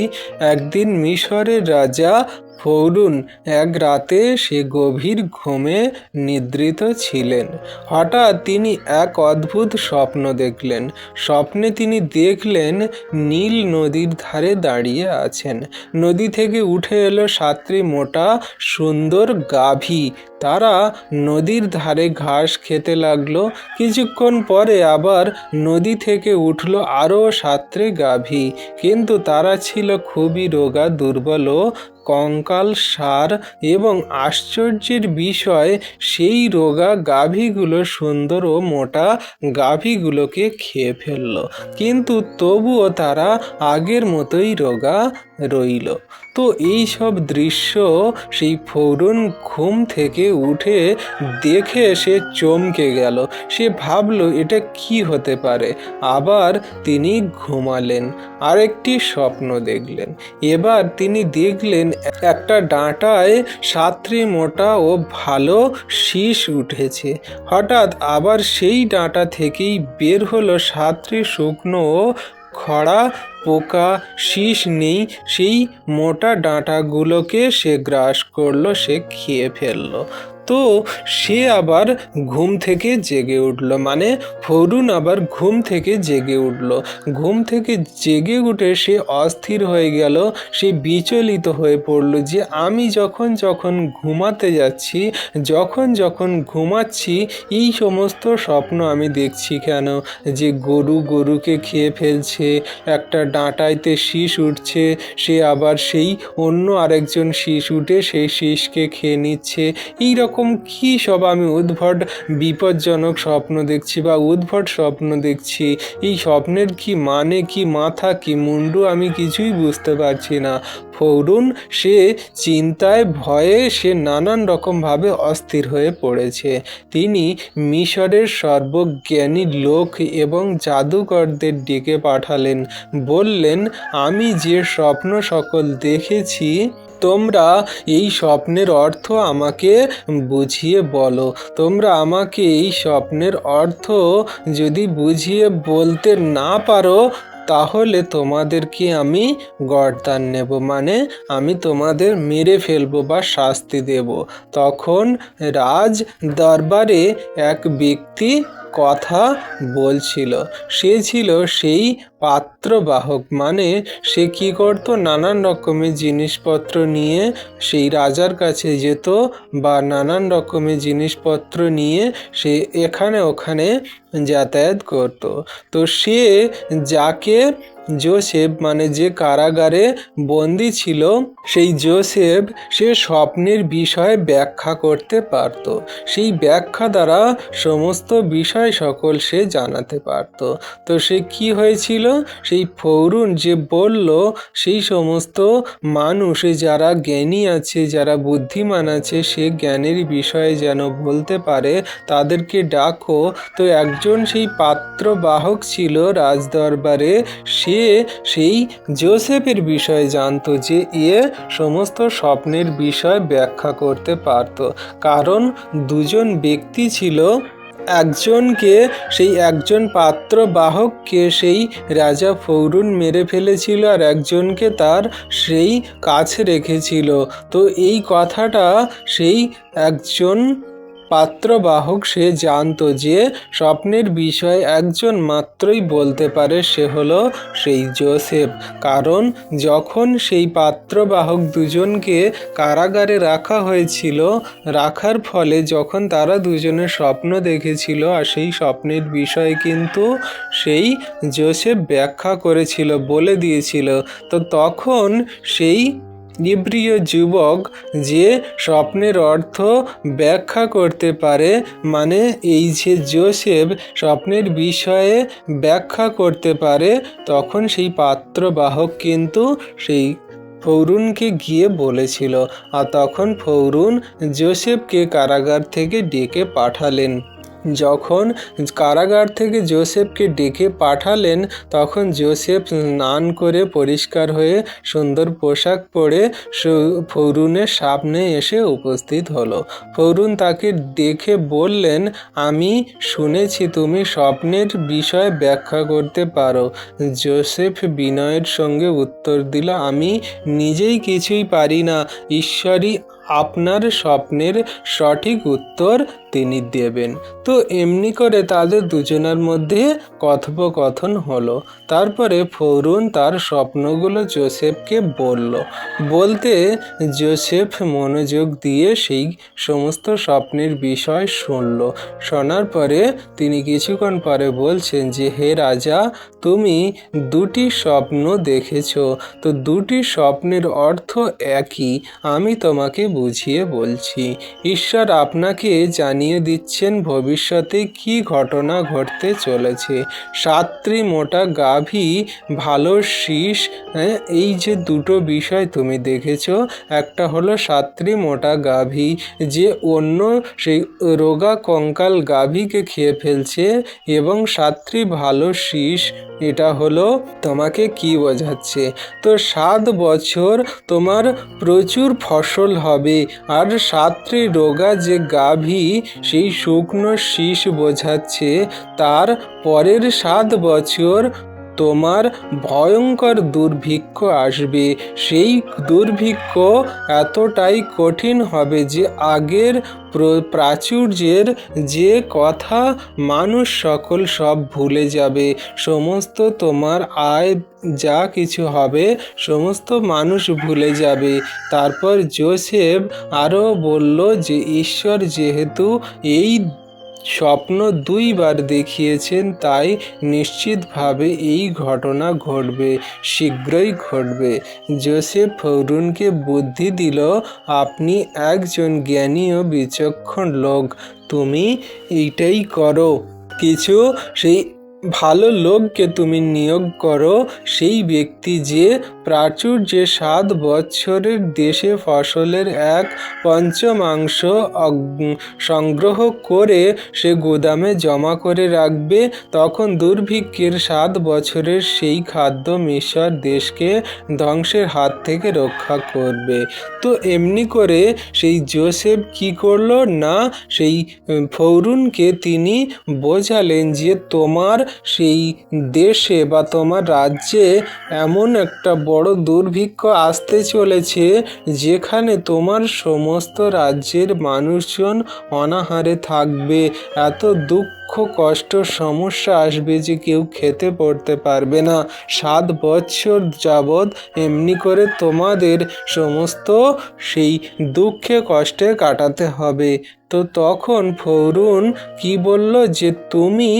একদিন মিশরের রাজা ফৌরুন এক রাতে সে গভীর ঘুমে নিদ্রিত ছিলেন। হঠাৎ তিনি এক অদ্ভুত স্বপ্ন দেখলেন। স্বপ্নে তিনি দেখলেন নীল নদীর ধারে দাঁড়িয়ে আছেন। নদী থেকে উঠে এলো 7টি মোটা সুন্দর গাভী। তারা নদীর ধারে ঘাস খেতে লাগলো। কিছুক্ষণ পরে আবার নদী থেকে উঠলো আরও 7টি গাভী, কিন্তু তারা ছিল খুবই রোগা, দুর্বল ও কঙ্কাল সার। এবং আশ্চর্যের বিষয়, সেই রোগা গাভীগুলো সুন্দর ও মোটা গাভীগুলোকে খেয়ে ফেলল, কিন্তু তবুও তারা আগের মতোই রোগা রইল। তো এই সব দৃশ্য সেই ফৌরুন ঘুম থেকে উঠে দেখে সে চমকে গেল। সে ভাবল এটা কি হতে পারে। আবার তিনি ঘুমালেন, আরেকটি স্বপ্ন দেখলেন। এবার তিনি দেখলেন একটা ডাঁটায় 7টি মোটা ও ভালো শীষ উঠেছে। হঠাৎ আবার সেই ডাঁটা থেকেই বের হলো 7টি শুকনো ও খড়া পোকা। শীষ নেই, সেই মোটা ডাঁটাগুলোকে সে গ্রাস করলো, সে খেয়ে ফেললো। তো সে আবার ঘুম থেকে জেগে উঠল, মানে ফৌরুন আবার ঘুম থেকে জেগে উঠল। ঘুম থেকে জেগে উঠে সে অস্থির হয়ে গেল, সে বিচলিত হয়ে পড়ল যে আমি যখন যখন ঘুমাতে যাচ্ছি, যখন ঘুমাচ্ছি, এই সমস্ত স্বপ্ন আমি দেখছি কেন? যে গরুকে খেয়ে ফেলছে, একটা ডাঁটাইতে শীষ উঠছে, সে আবার সেই অন্য আরেকজন শীষ উঠে সেই শীষকে খেয়ে নিচ্ছে। এইরকম কি সব আমি উদ্ভট বিপজ্জনক স্বপ্ন দেখছি বা উদ্ভট স্বপ্ন দেখছি। এই স্বপ্নের কি মানে, কি মাথা, কি মুন্ডু, আমি কিছুই বুঝতে পারছি না। ফৌরুন সে চিন্তায় ভয়ে সে নানান রকমভাবে অস্থির হয়ে পড়েছে। তিনি মিশরের সর্বজ্ঞানী লোক এবং জাদুকরদের ডেকে পাঠালেন। বললেন, আমি যে স্বপ্ন সকল দেখেছি, তোমরা এই স্বপ্নের অর্থ আমাকে বুঝিয়ে বলো। তোমরা আমাকে এই স্বপ্নের অর্থ যদি বুঝিয়ে বলতে না পারো, তাহলে তোমাদেরকে আমি গর্দান নেব, মানে আমি তোমাদের মেরে ফেলবো বা শাস্তি দেব। তখন রাজ দরবারে এক ব্যক্তি কথা বলছিল। সে ছিল সেই পাত্রবাহক, মানে সে কি করতো, নানান রকমের জিনিসপত্র নিয়ে সেই রাজার কাছে যেত বা নানান রকমের জিনিসপত্র নিয়ে সে এখানে ওখানে যাতায়াত করত। তো সে যাকে জোসেফ মানে যে কারাগারে বন্দি ছিল, সেই জোসেফ সে স্বপ্নের বিষয়ে ব্যাখ্যা করতে পারত। সেই ব্যাখ্যা দ্বারা সমস্ত বিষয় সকল সে জানাতে পারত। তো সে কি হয়েছিল, সেই ফৌরুন যে বলল সেই সমস্ত মানুষ যারা জ্ঞানী আছে, যারা বুদ্ধিমান আছে, সে জ্ঞানের বিষয়ে যেন বলতে পারে, তাদেরকে ডাকো। তো একজন সেই পাত্রবাহক ছিল রাজদরবারে, সে সেই জোসেফের বিষয়ে জানতো যে এ সমস্ত স্বপ্নের বিষয় ব্যাখ্যা করতে পারত। কারণ দুজন ব্যক্তি ছিল, একজনকে সেই একজন পাত্রবাহককে সেই রাজা ফৌরুন মেরে ফেলেছিল, আর একজনকে তার সেই কাছে রেখেছিল। তো এই কথাটা সেই একজন পাত্রবাহক সে জানতো যে স্বপ্নের বিষয় একজন মাত্রই বলতে পারে, সে হলো সেই জোসেফ। কারণ যখন সেই পাত্রবাহক দুজনকে কারাগারে রাখা হয়েছিল, রাখার ফলে যখন তারা দুজনে স্বপ্ন দেখেছিল, আর সেই স্বপ্নের বিষয় কিন্তু সেই জোসেফ ব্যাখ্যা করেছিল, বলে দিয়েছিল। তো তখন সেই ইব্রীয় যুবক যে স্বপ্নের অর্থ ব্যাখ্যা করতে পারে, মানে এই যে জোসেফ স্বপ্নের বিষয়ে ব্যাখ্যা করতে পারে, তখন সেই পাত্রবাহক কিন্তু সেই ফৌরুনকে গিয়ে বলেছিল। আর তখন ফৌরুন জোসেফকে কারাগার থেকে ডেকে পাঠালেন। যখন কারাগার থেকে জোসেফকে ডেকে পাঠালেন, তখন জোসেফ স্নান করে পরিষ্কার হয়ে সুন্দর পোশাক পরে ফৌরুনের সামনে এসে উপস্থিত হলো। ফৌরুন তাকে দেখে বললেন, আমি শুনেছি তুমি স্বপ্নের বিষয় ব্যাখ্যা করতে পারো। জোসেফ বিনয়ের সঙ্গে উত্তর দিল, আমি নিজেই কিছুই পারি না, ঈশ্বরই আপনার স্বপ্নের সঠিক উত্তর তিনি দেবেন। তো এমনি করে তাদের দুজনের মধ্যে কথোপকথন হলো। তারপরে ফৌরুন তার স্বপ্নগুলো জোসেফকে বলল। বলতে জোসেফ মনোযোগ দিয়ে সেই সমস্ত স্বপ্নের বিষয় শুনল। শোনার পরে তিনি কিছুক্ষণ পরে বলছেন যে, হে রাজা, তুমি দুটি স্বপ্ন দেখেছ। তো দুটি স্বপ্নের অর্থ একই, আমি তোমাকে বুঝিয়ে বলছি। ঈশ্বর আপনাকে জানিয়ে দিচ্ছেন ভবিষ্যতে কি ঘটনা ঘটতে চলেছে। 7টি মোটা গাভী, ভালো শীষ, এই যে দুটো বিষয় তুমি দেখেছ, একটা হলো 7টি মোটা গাভী যে অন্য সেই রোগা কঙ্কাল গাভীকে খেয়ে ফেলছে, এবং 7টি ভালো শীষ, এটা হলো তোমাকে কি বোঝাচ্ছে, তো 7 বছর তোমার প্রচুর ফসল হবে। আর 7টি রোগা যে গাভী, সেই শুকনো শীষ বোঝাচ্ছে তার পরের 7 বছর তোমার ভয়ঙ্কর দুর্ভিক্ষ আসবে। সেই দুর্ভিক্ষ এতটাই কঠিন হবে যে আগের প্রাচুর্যের যে কথা মানুষ সকল সব ভুলে যাবে। সমস্ত তোমার আয় যা কিছু হবে সমস্ত মানুষ ভুলে যাবে। তারপর জোসেফ আরও বলল যে ঈশ্বর যেহেতু এই স্বপ্ন 2 বার দেখিয়েছেন, তাই নিশ্চিতভাবে এই ঘটনা ঘটবে, শীঘ্রই ঘটবে। জোসেফ ফৌরুনকে বুদ্ধি দিল, আপনি একজন জ্ঞানী ও বিচক্ষণ লোক, তুমি এইটাই করো। কিছু সেই ভালো লোককে তুমি নিয়োগ করো, সেই ব্যক্তি যে প্রাচুর্যে 7 বছরের দেশে ফসলের 1/5 সংগ্রহ করে সে গুদামে জমা করে রাখবে। তখন দুর্ভিক্ষের 7 বছরের সেই খাদ্য মিশর দেশকে ধ্বংসের হাত থেকে রক্ষা করবে। তো এমনি করে সেই জোসেফ কি করলো না, সেই ফৌরুনকে তিনি বোঝালেন যে তোমার সেই দেশে বা তোমার রাজ্যে এমন একটা বড় দুর্ভিক্ষ আসতে চলেছে, যেখানে তোমার সমস্ত রাজ্যের মানুষজন অনাহারে থাকবে। এত দুঃখ কষ্ট সমস্যা আসবে যে কেউ খেতে পড়তে পারবে না। 7 বছর যাবৎ এমনি করে তোমাদের সমস্ত সেই দুঃখে কষ্টে কাটাতে হবে। তো তখন ফৌরুন কি বলল যে তুমি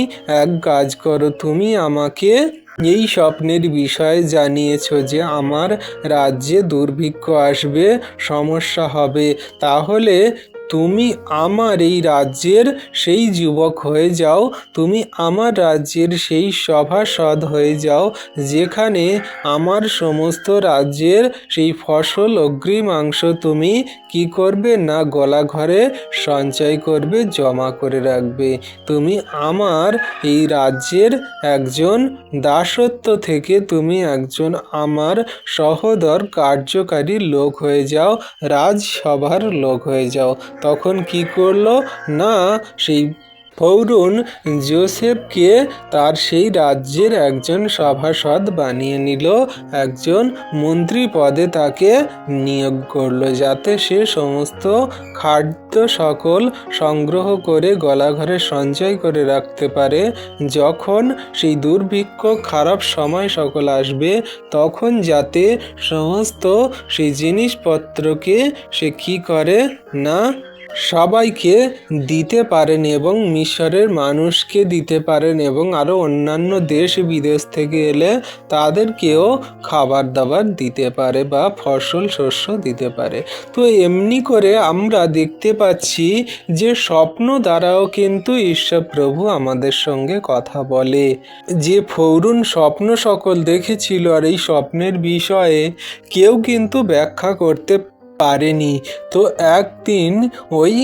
এক কাজ করো, তুমি আমাকে এই স্বপ্নের বিষয়ে জানিয়েছ যে আমার রাজ্যে দুর্ভিক্ষ আসবে, সমস্যা হবে। তাহলে তুমি আমার এই রাজ্যের সেই যুবক হয়ে যাও, তুমি আমার রাজ্যের সেই সভাসদ হয়ে যাও, যেখানে আমার সমস্ত রাজ্যের সেই ফসল অগ্রিমাংশ তুমি কি করবে না গলা ঘরে সঞ্চয় করবে, জমা করে রাখবে। তুমি আমার এই রাজ্যের একজন দাসত্ব থেকে তুমি একজন আমার সহোদর কার্যকারী লোক হয়ে যাও, রাজসভার লোক হয়ে যাও। তখন কি করলো না, সেই ফৌরুন যোসেফকে তার সেই রাজ্যের একজন সভাসদ বানিয়ে নিল, একজন মন্ত্রী পদে তাকে নিয়োগ করলো, যাতে সে সমস্ত খাদ্য সকল সংগ্রহ করে গলাঘরে সঞ্চয় করে রাখতে পারে। যখন সেই দুর্ভিক্ষ খারাপ সময় সকল আসবে, তখন যাতে সমস্ত সেই জিনিসপত্রকে সে কি করে না সবাইকে দিতে পারেন এবং মিশরের মানুষকে দিতে পারেন এবং আরও অন্যান্য দেশ বিদেশ থেকে এলে তাদেরকেও খাবার দাবার দিতে পারে বা ফসল শস্য দিতে পারে। তো এমনি করে আমরা দেখতে পাচ্ছি যে স্বপ্ন দ্বারাও কিন্তু ঈশ্বর প্রভু আমাদের সঙ্গে কথা বলে। যে ফৌরুন স্বপ্ন সকল দেখেছিল আর এই স্বপ্নের বিষয়ে কেউ কিন্তু ব্যাখ্যা করতে পারেনি। তো একদিন ওই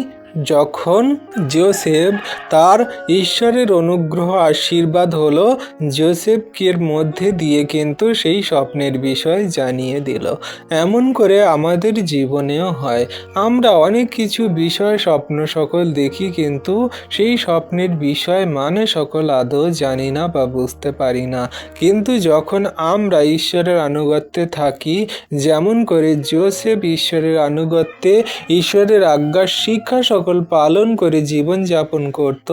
যখন যোসেফ তার ঈশ্বরের অনুগ্রহ আশীর্বাদ হলো, যোসেফকে মধ্যে দিয়ে কিন্তু সেই স্বপ্নের বিষয় জানিয়ে দিল। এমন করে আমাদের জীবনেও হয়, আমরা অনেক কিছু বিষয় স্বপ্ন সকল দেখি, কিন্তু সেই স্বপ্নের বিষয় মানে সকল আদৌ জানি না বা বুঝতে পারি না। কিন্তু যখন আমরা ঈশ্বরের আনুগত্যে থাকি, যেমন করে যোসেফ ঈশ্বরের আনুগত্যে ঈশ্বরের আজ্ঞা শিক্ষা সকল পালন করে জীবনযাপন করত,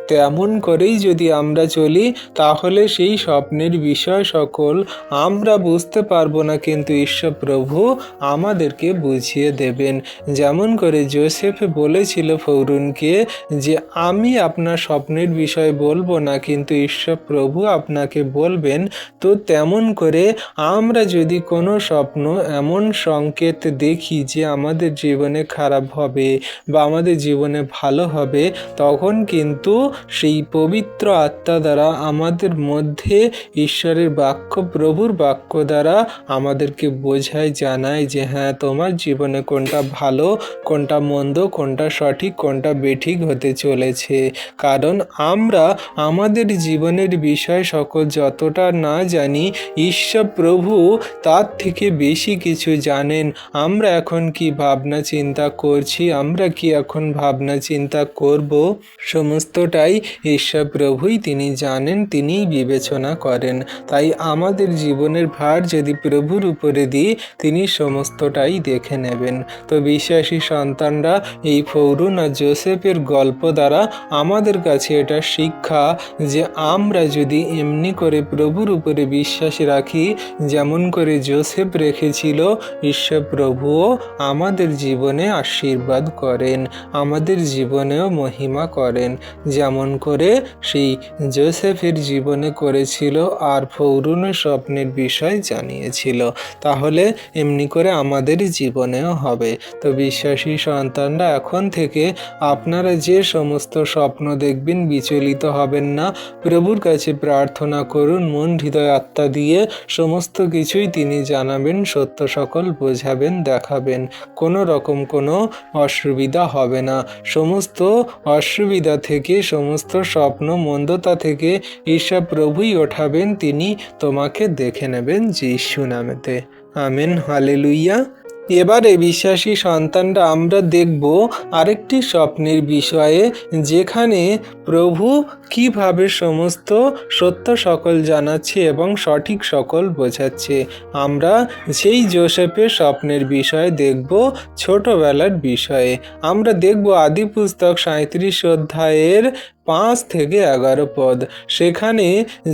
তেমন করেই যদি আমরা চলি, তাহলে সেই স্বপ্নের বিষয় সকল আমরা বুঝতে পারবো না, কিন্তু ঈশ্বর প্রভু আমাদেরকে বুঝিয়ে দেবেন। যেমন করে যোসেফ বলেছিল ফৌরুনকে যে আমি আপনার স্বপ্নের বিষয় বলবো না, কিন্তু ঈশ্বর প্রভু আপনাকে বলবেন। তো তেমন করে আমরা যদি কোনো স্বপ্ন এমন সংকেত দেখি যে আমাদের জীবনে খারাপ হবে বা আমাদের জীবনে ভালো হবে, তখন কিন্তু সেই পবিত্র আত্মা দ্বারা আমাদের মধ্যে ঈশ্বরের বাক্য, প্রভুর বাক্য দ্বারা আমাদেরকে বোঝায়, জানায় যে হ্যাঁ, তোমার জীবনে কোনটা ভালো, কোনটা মন্দ, কোনটা সঠিক, কোনটা বেঠিক হতে চলেছে। কারণ আমরা আমাদের জীবনের বিষয় সকল যতটা না জানি, ঈশ্বর প্রভু তার থেকে বেশি কিছু জানেন। আমরা এখন কি ভাবনা চিন্তা করছি, আমরা কি এখন ভাবনা চিন্তা করব, সমস্তটাই ঈশ্বর প্রভুই তিনি জানেন, তিনিই বিবেচনা করেন। তাই আমাদের জীবনের ভার যদি প্রভুর উপরে দিই, তিনি সমস্তটাই দেখে নেবেন। তো বিশ্বাসী সন্তানরা, এই ফৌরুন আর যোসেফের গল্প দ্বারা আমাদের কাছে এটা শিক্ষা যে আমরা যদি এমনি করে প্রভুর উপরে বিশ্বাস রাখি, যেমন করে যোসেফ রেখেছিল, ঈশ্বর প্রভুও আমাদের জীবনে আশীর্বাদ করেন, আমাদের জীবনেও মহিমা করেন, যেমন করে সেই যোসেফের জীবনে করেছিল আর ফৌরুনের স্বপ্নের বিষয় জানিয়েছিল। তাহলে এমনি করে আমাদের জীবনেও হবে। তো বিশ্বাসী সন্তানরা, এখন থেকে আপনারা যে সমস্ত স্বপ্ন দেখবেন বিচলিত হবেন না, প্রভুর কাছে প্রার্থনা করুন, মন হৃদয় আত্মা দিয়ে সমস্ত কিছুই তিনি জানাবেন, সত্য সকল বোঝাবেন, দেখাবেন। কোনো রকম কোনো অসুবিধা হবে না। সমস্ত অসুবিধা থেকে, সমস্ত স্বপ্ন মন্দতা থেকে ঈশ্বর প্রভুই ওঠাবেন, তিনি তোমাকে দেখে নেবেন যিশু নামেতে। Amen, hallelujah. এবারে বিশ্বাসী সন্তানরা আমরা দেখব আরেকটি স্বপ্নের বিষয়ে, যেখানে প্রভু কিভাবে সমস্ত সত্য সকল জানাচ্ছে এবং সঠিক সকল বোঝাচ্ছে। আমরা সেই যোসেফের স্বপ্নের বিষয়ে দেখব, ছোটবেলার বিষয়ে। আমরা দেখব আদি পুস্তক 37 অধ্যায়ের 5 থেকে 11 পদ। সেখানে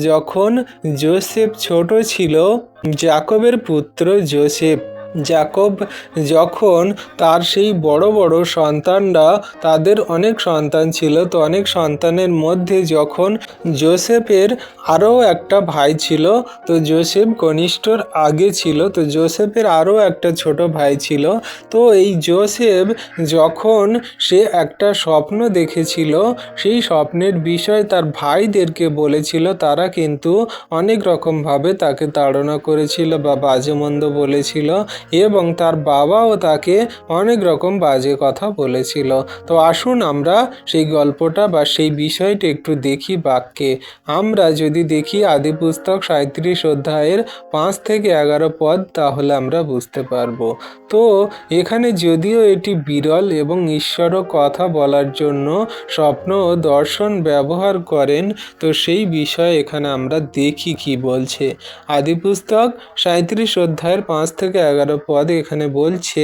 যখন যোসেফ ছোট ছিল, যাকবের পুত্র যোসেফ যাকব যখন তার সেই বড় বড় সন্তানরা, তাদের অনেক সন্তান ছিল, তো অনেক সন্তানের মধ্যে যখন যোসেফের আরও একটা ভাই ছিল, তো যোসেফ কনিষ্ঠর আগে ছিল, তো যোসেফের আরও একটা ছোট ভাই ছিল। তো এই যোসেফ যখন সে একটা স্বপ্ন দেখেছিল, সেই স্বপ্নের বিষয় তার ভাইদেরকে বলেছিল, তারা কিন্তু অনেক রকমভাবে তাকে তাড়না করেছিল বা বাজে মন্দ বলেছিল, এবং তার বাবাও তাকে অনেক রকম বাজে কথা বলেছিল। তো আসুন আমরা সেই গল্পটা বা সেই বিষয়টা একটু দেখি বাক্যে। আমরা যদি দেখি আদিপুস্তক 37 অধ্যায়ের 5 থেকে 11 পদ, তাহলে আমরা বুঝতে পারবো। তো এখানে যদিও এটি বিরল এবং ঈশ্বরও কথা বলার জন্য স্বপ্ন ও দর্শন ব্যবহার করেন, তো সেই বিষয়ে এখানে আমরা দেখি কি বলছে। আদিপুস্তক 37 অধ্যায়ের 5 থেকে 11 পদ এখানে বলছে,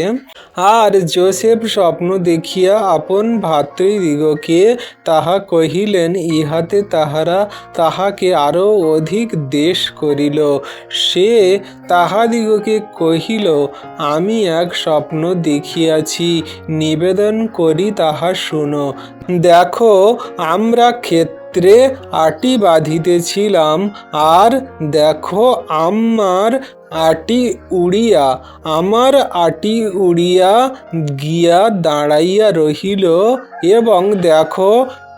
আর যোসেফ স্বপ্ন দেখিয়া আপন ভাতৃদিগকে তাহা কহিলেন, ইহাতে তাহারা তাহাকে আরও অধিক দেশ করিল। সে তাহাদিগকে কহিল, আমি এক স্বপ্ন দেখিয়াছি, নিবেদন করি তাহা শুনো। দেখো, আমরা ক্ষেত্রে আটি বাঁধিতেছিলাম, আর দেখো আমার আটি উড়িয়া গিয়া দাঁড়াইয়া রহিল, এবং দেখো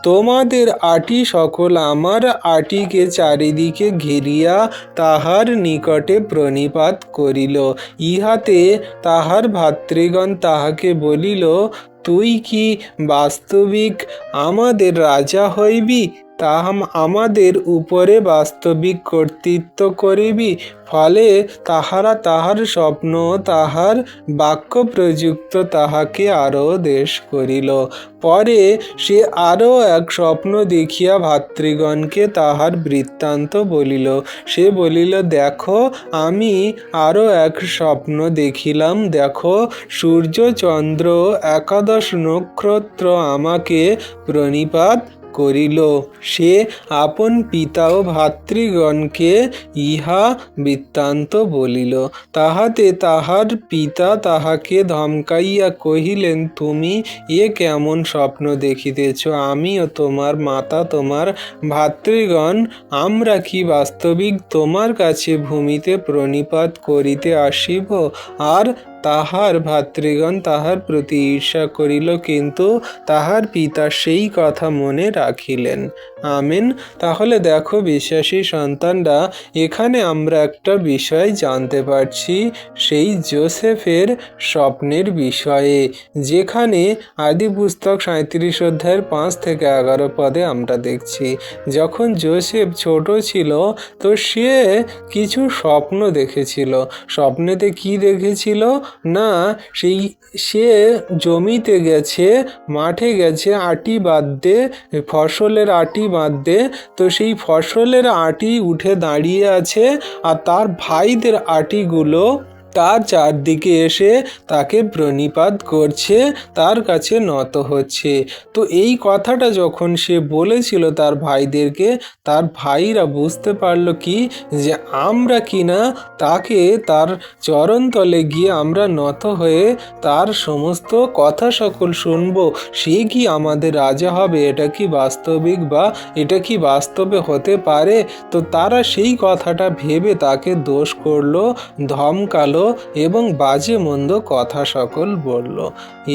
তোমাদের আটি সকল আমার আটিকে চারিদিকে ঘিরিয়া তাহার নিকটে প্রণিপাত করিল। ইহাতে তাহার ভাতৃগণ তাহাকে বলিল, তুই কি বাস্তবিক আমাদের রাজা হইবি? আমাদের উপরে বাস্তবিক কর্তৃত্ব করিবি? ফলে তাহারা তাহার স্বপ্ন তাহার বাক্য প্রযুক্ত তাহাকে আরও দেশ করিল। পরে সে আরও এক স্বপ্ন দেখিয়া ভাতৃগণকে তাহার বৃত্তান্ত বলিল। সে বলিল, দেখো, আমি আরও এক স্বপ্ন দেখিলাম, দেখো সূর্য চন্দ্র 11 নক্ষত্র আমাকে প্রণিপাত করিল। সে আপন পিতা ও ভাতৃগণকে ইহা বৃত্তান্ত বলিল। তাহাতে তাহার পিতা তাহাকে ধমকাইয়া কহিলেন, তুমি এ কেমন স্বপ্ন দেখিতেছ? আমি ও তোমার মাতা তোমার ভাতৃগণ আমরা কি বাস্তবিক তোমার কাছে ভূমিতে প্রণিপাত করিতে আসিব? আর তাহার ভাতৃগণ তাহার প্রতি ঈর্ষা করিল, কিন্তু তাহার পিতা সেই কথা মনে রাখিলেন। আমেন। তাহলে দেখো বিশ্বাসী সন্তানরা, এখানে আমরা একটা বিষয় জানতে পারছি সেই যোসেফের স্বপ্নের বিষয়ে, যেখানে আদিপুস্তক 37 অধ্যায়ের 5 থেকে 11 পদে আমরা দেখছি, যখন যোসেফ ছোট ছিল, তো সে কিছু স্বপ্ন দেখেছিল। স্বপ্নেতে কি দেখেছিল না, সে জমিতে গেছে, মাঠে গেছে আটি বাঁধতে, ফসলের আটি বাঁধতে। তো সেই ফসলের আটি উঠে দাঁড়িয়ে আছে, আর তার ভাইদের আটিগুলো তার চারদিকে এসে তাকে প্রণিপাত করছে, তার কাছে নত হচ্ছে। তো এই কথাটা যখন সে বলেছিল তার ভাইদেরকে, তার ভাইরা বুঝতে পারল কি, যে আমরা কিনা তাকে তার চরণতলে গিয়ে আমরা নত হয়ে তার সমস্ত কথা সকল শুনব, সে কি আমাদের রাজা হবে? এটা কি বাস্তবিক বা এটা কি বাস্তবে হতে পারে? তো তারা সেই কথাটা ভেবে তাকে দোষ করলো, ধমকালো এবং বাজে মন্দ কথা সকল বলল।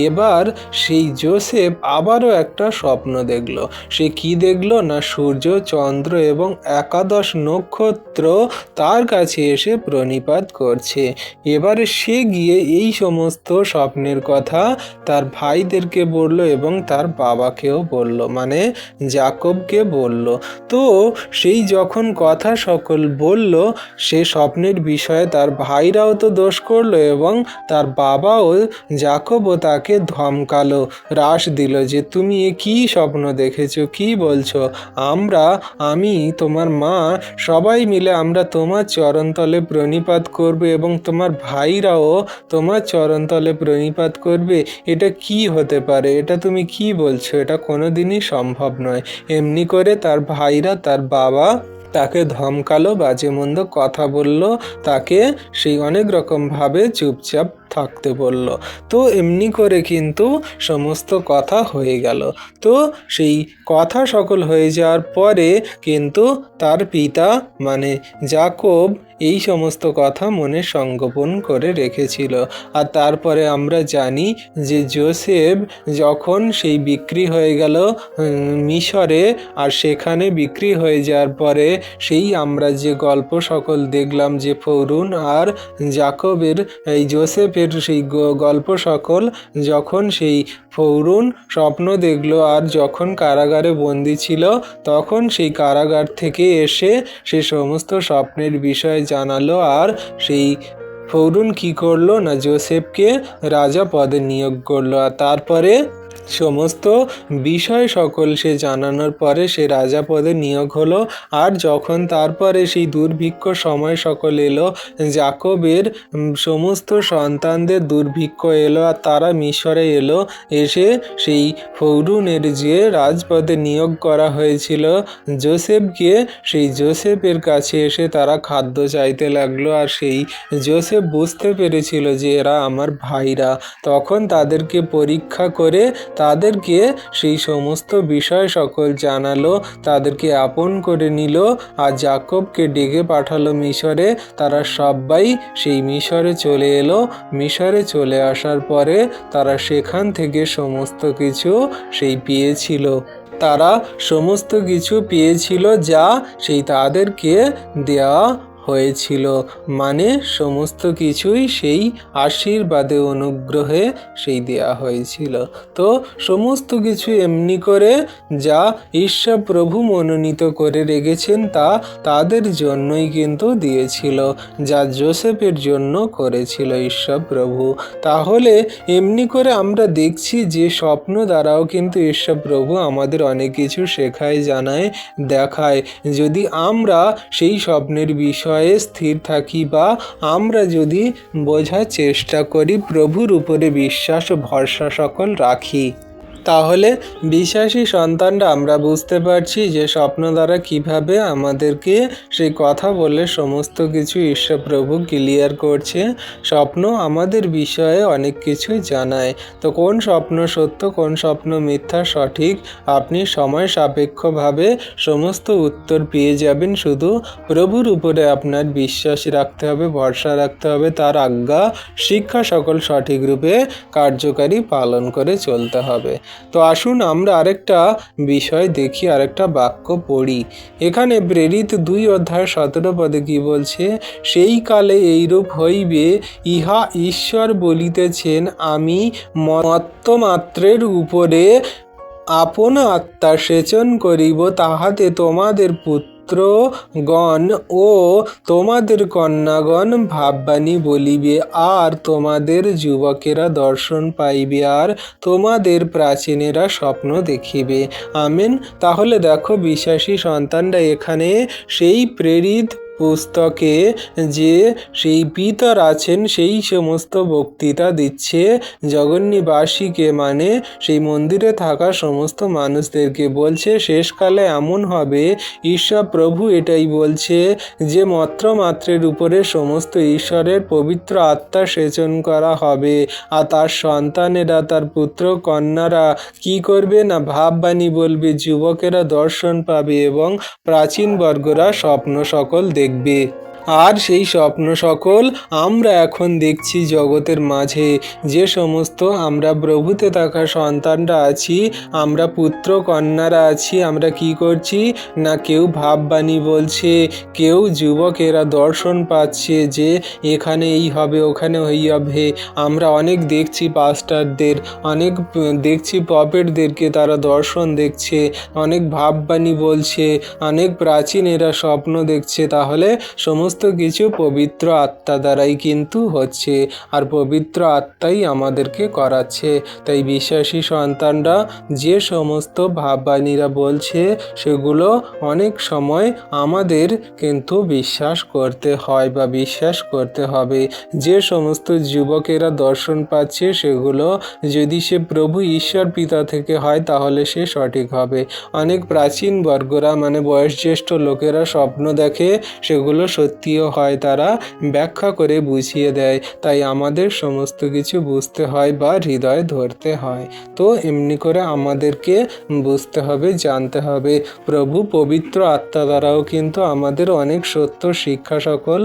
এবার সেই যোসেফ আবারও একটা স্বপ্ন দেখল। সে কি দেখল না, সূর্য চন্দ্র এবং 11 নক্ষত্র তার কাছে এসে প্রণিপাত করছে। এবারে সে গিয়ে এই সমস্ত স্বপ্নের কথা তার ভাইদেরকে বলল এবং তার বাবাকেও বলল, মানে যাকবকে বলল। তো সেই যখন কথা সকল বলল, সে স্বপ্নের বিষয়ে তার ভাইরাও তো দোষ করলো এবং তার বাবাও যাকবও তাকে ধমকালো, রাশ দিল যে তুমি এ কী স্বপ্ন দেখেছো, কি বলছো? আমি তোমার মা সবাই মিলে আমরা তোমার চরণতলে প্রণিপাত করবে এবং তোমার ভাইরাও তোমার চরণতলে প্রণিপাত করবে। এটা কি হতে পারে? এটা তুমি কি বলছো? এটা কোনোদিনই সম্ভব নয়। এমনি করে তার ভাইরা তার বাবা তাকে ধমকালো, বাজে মন্দ কথা বলল, তাকে সেই অনেক রকমভাবে চুপচাপ থাকতে বলল। তো এমনি করে কিন্তু সমস্ত কথা হয়ে গেল। তো সেই কথা সকল হয়ে যাওয়ার পরে কিন্তু তার পিতা মানে যাকব এই সমস্ত কথা মনে সংগোপন করে রেখেছিল। আর তারপরে আমরা জানি যে যোসেফ যখন সেই বিক্রি হয়ে গেল মিশরে, আর সেখানে বিক্রি হয়ে যাওয়ার পরে সেই আমরা যে গল্প সকল দেখলাম যে ফরউন আর যাকবের এই যোসেফের সেই গল্প সকল, যখন সেই ফরউন স্বপ্ন দেখলো আর যখন কারাগারে বন্দি ছিল তখন সেই কারাগার থেকে এসে সে সমস্ত স্বপ্নের বিষয় জানালো। আর সেই ফরউন কি করলো না যোসেফকে রাজা পদে নিয়োগ করলো। আর তারপরে সমস্ত বিষয় সকল সে জানানোর পরে সে রাজা পদে নিয়োগ হলো। আর যখন তারপরে সেই দুর্ভিক্ষ সময় সকল এলো, যাকবের সমস্ত সন্তানদের দুর্ভিক্ষ এলো আর তারা মিশরে এলো, এসে সেই ফরউনের যে রাজপদে নিয়োগ করা হয়েছিল যোসেফকে, সেই যোসেফের কাছে এসে তারা খাদ্য চাইতে লাগলো। আর সেই যোসেফ বুঝতে পেরেছিল যে এরা আমার ভাইরা, তখন তাদেরকে পরীক্ষা করে তাদেরকে সেই সমস্ত বিষয় সকল জানালো, তাদেরকে আপন করে নিল আর যাকবকে ডেকে পাঠালো মিশরে। তারা সবাই সেই মিশরে চলে এলো। মিশরে চলে আসার পরে তারা সেখান থেকে সমস্ত কিছু সেই পেয়েছিল, তারা সমস্ত কিছু পেয়েছিল যা সেই তাদেরকে দেওয়া হয়েছিল, মানে সমস্ত কিছুই সেই আশীর্বাদে অনুগ্রহে সেই দেয়া হয়েছিল। তো সমস্ত কিছু এমনি করে যা ঈশ্বর প্রভু মনোনীত করে রেখেছেন তা তাদের জন্যই কিন্তু দিয়েছিল, যা যোসেফের জন্য করেছিল ঈশ্বর প্রভু। তাহলে এমনি করে আমরা দেখছি যে স্বপ্ন দ্বারাও কিন্তু ঈশ্বর প্রভু আমাদের অনেক কিছু শেখায়, জানায়, দেখায়। যদি আমরা সেই স্বপ্নের বিষয়ে স্থির থাকি বা আমরা যদি বোঝার চেষ্টা করি, প্রভুর উপরে বিশ্বাস ও ভরসা সকল রাখি, তাহলে বিশ্বাসী সন্তানরা আমরা বুঝতে পারছি যে স্বপ্ন দ্বারা কিভাবে আমাদেরকে সেই কথা বলে সমস্ত কিছু ঈশ্বর প্রভু ক্লিয়ার করছে। স্বপ্ন আমাদের বিষয়ে অনেক কিছু জানায়। তো কোন স্বপ্ন সত্য, কোন স্বপ্ন মিথ্যা, সঠিক আপনি সময় সাপেক্ষভাবে সমস্ত উত্তর পেয়ে যাবেন। শুধু প্রভুর উপরে আপনার বিশ্বাস রাখতে হবে, ভরসা রাখতে হবে, তার আজ্ঞা শিক্ষা সকল সঠিক রূপে কার্যকারী পালন করে চলতে হবে। তো আসুন আমরা আরেকটা বিষয় দেখি, আরেকটা বাক্য পড়ি। এখানে প্রেরিত 2 অধ্যায় 17 পদে কি বলছে? সেই কালে এইরূপ হইবে, ইহা ঈশ্বর বলিতেছেন, আমি মর্ত্যমাত্রের উপরে আপন আত্মা সেচন করিব, তাহাতে তোমাদের পুত্রগণ ও তোমাদের কন্যাগণ ভাববাণী বলিবে, আর তোমাদের যুবকেরা দর্শন পাইবে, আর তোমাদের প্রাচীনেরা স্বপ্ন দেখিবে। আমেন। তাহলে দেখো বিশ্বাসী সন্তানরা, এখানে সেই প্রেরিত পুস্তকে যে সেই পিতর আছেন সেই সমস্ত বক্তৃতা দিচ্ছে জগন্নিবাসীকে, মানে সেই মন্দিরে থাকা সমস্ত মানুষদেরকে বলছে শেষকালে এমন হবে, ঈশ্বর প্রভু এটাই বলছে যে মর্ত্যমাত্রের উপরে সমস্ত ঈশ্বরের পবিত্র আত্মা সেচন করা হবে, আর তার সন্তানেরা, তার পুত্র কন্যারা কি করবে না ভাববাণী বলবে, যুবকেরা দর্শন পাবে এবং প্রাচীন বর্গরা স্বপ্ন সকল দেখবে। আর সেই স্বপ্ন সকল আমরা এখন দেখছি জগতের মাঝে। যে সমস্ত আমরা প্রভুতে থাকা সন্তানরা আছি, আমরা পুত্র কন্যারা আছি, আমরা কি করছি না কেউ ভাববাণী বলছে, কেউ যুবকেরা দর্শন পাচ্ছে যে এখানে এই হবে, ওখানে ওই হবে। আমরা অনেক দেখছি পাস্টারদের, অনেক দেখছি প্রফেটদেরকে, তারা দর্শন দেখছে, অনেক ভাববাণী বলছে, অনেক প্রাচীনেরা স্বপ্ন দেখছে। তাহলে সমস্ত সমস্ত কিছু পবিত্র আত্মা দ্বারাই কিন্তু হচ্ছে, আর পবিত্র আত্মাই আমাদেরকে করাচ্ছে। তাই বিশ্বাসী সন্তানরা যে সমস্ত ভাববাণীরা বলছে সেগুলো অনেক সময় আমাদের কিন্তু বিশ্বাস করতে হয় বা বিশ্বাস করতে হবে। যে সমস্ত যুবকেরা দর্শন পাচ্ছে সেগুলো যদি সে প্রভু ঈশ্বর পিতা থেকে হয় তাহলে সে সঠিক হবে। অনেক প্রাচীন বর্গরা মানে বয়োজ্যেষ্ঠ লোকেরা স্বপ্ন দেখে, সেগুলো সত্যিও হয়, তারা ব্যাখ্যা করে বুঝিয়ে দেয়। তাই আমাদের সমস্ত কিছু বুঝতে হয় বা হৃদয়ে ধরতে হয়। তো এমনি করে আমাদেরকে বুঝতে হবে, জানতে হবে। প্রভু পবিত্র আত্মা দ্বারাও কিন্তু আমাদের অনেক সত্য শিক্ষা সকল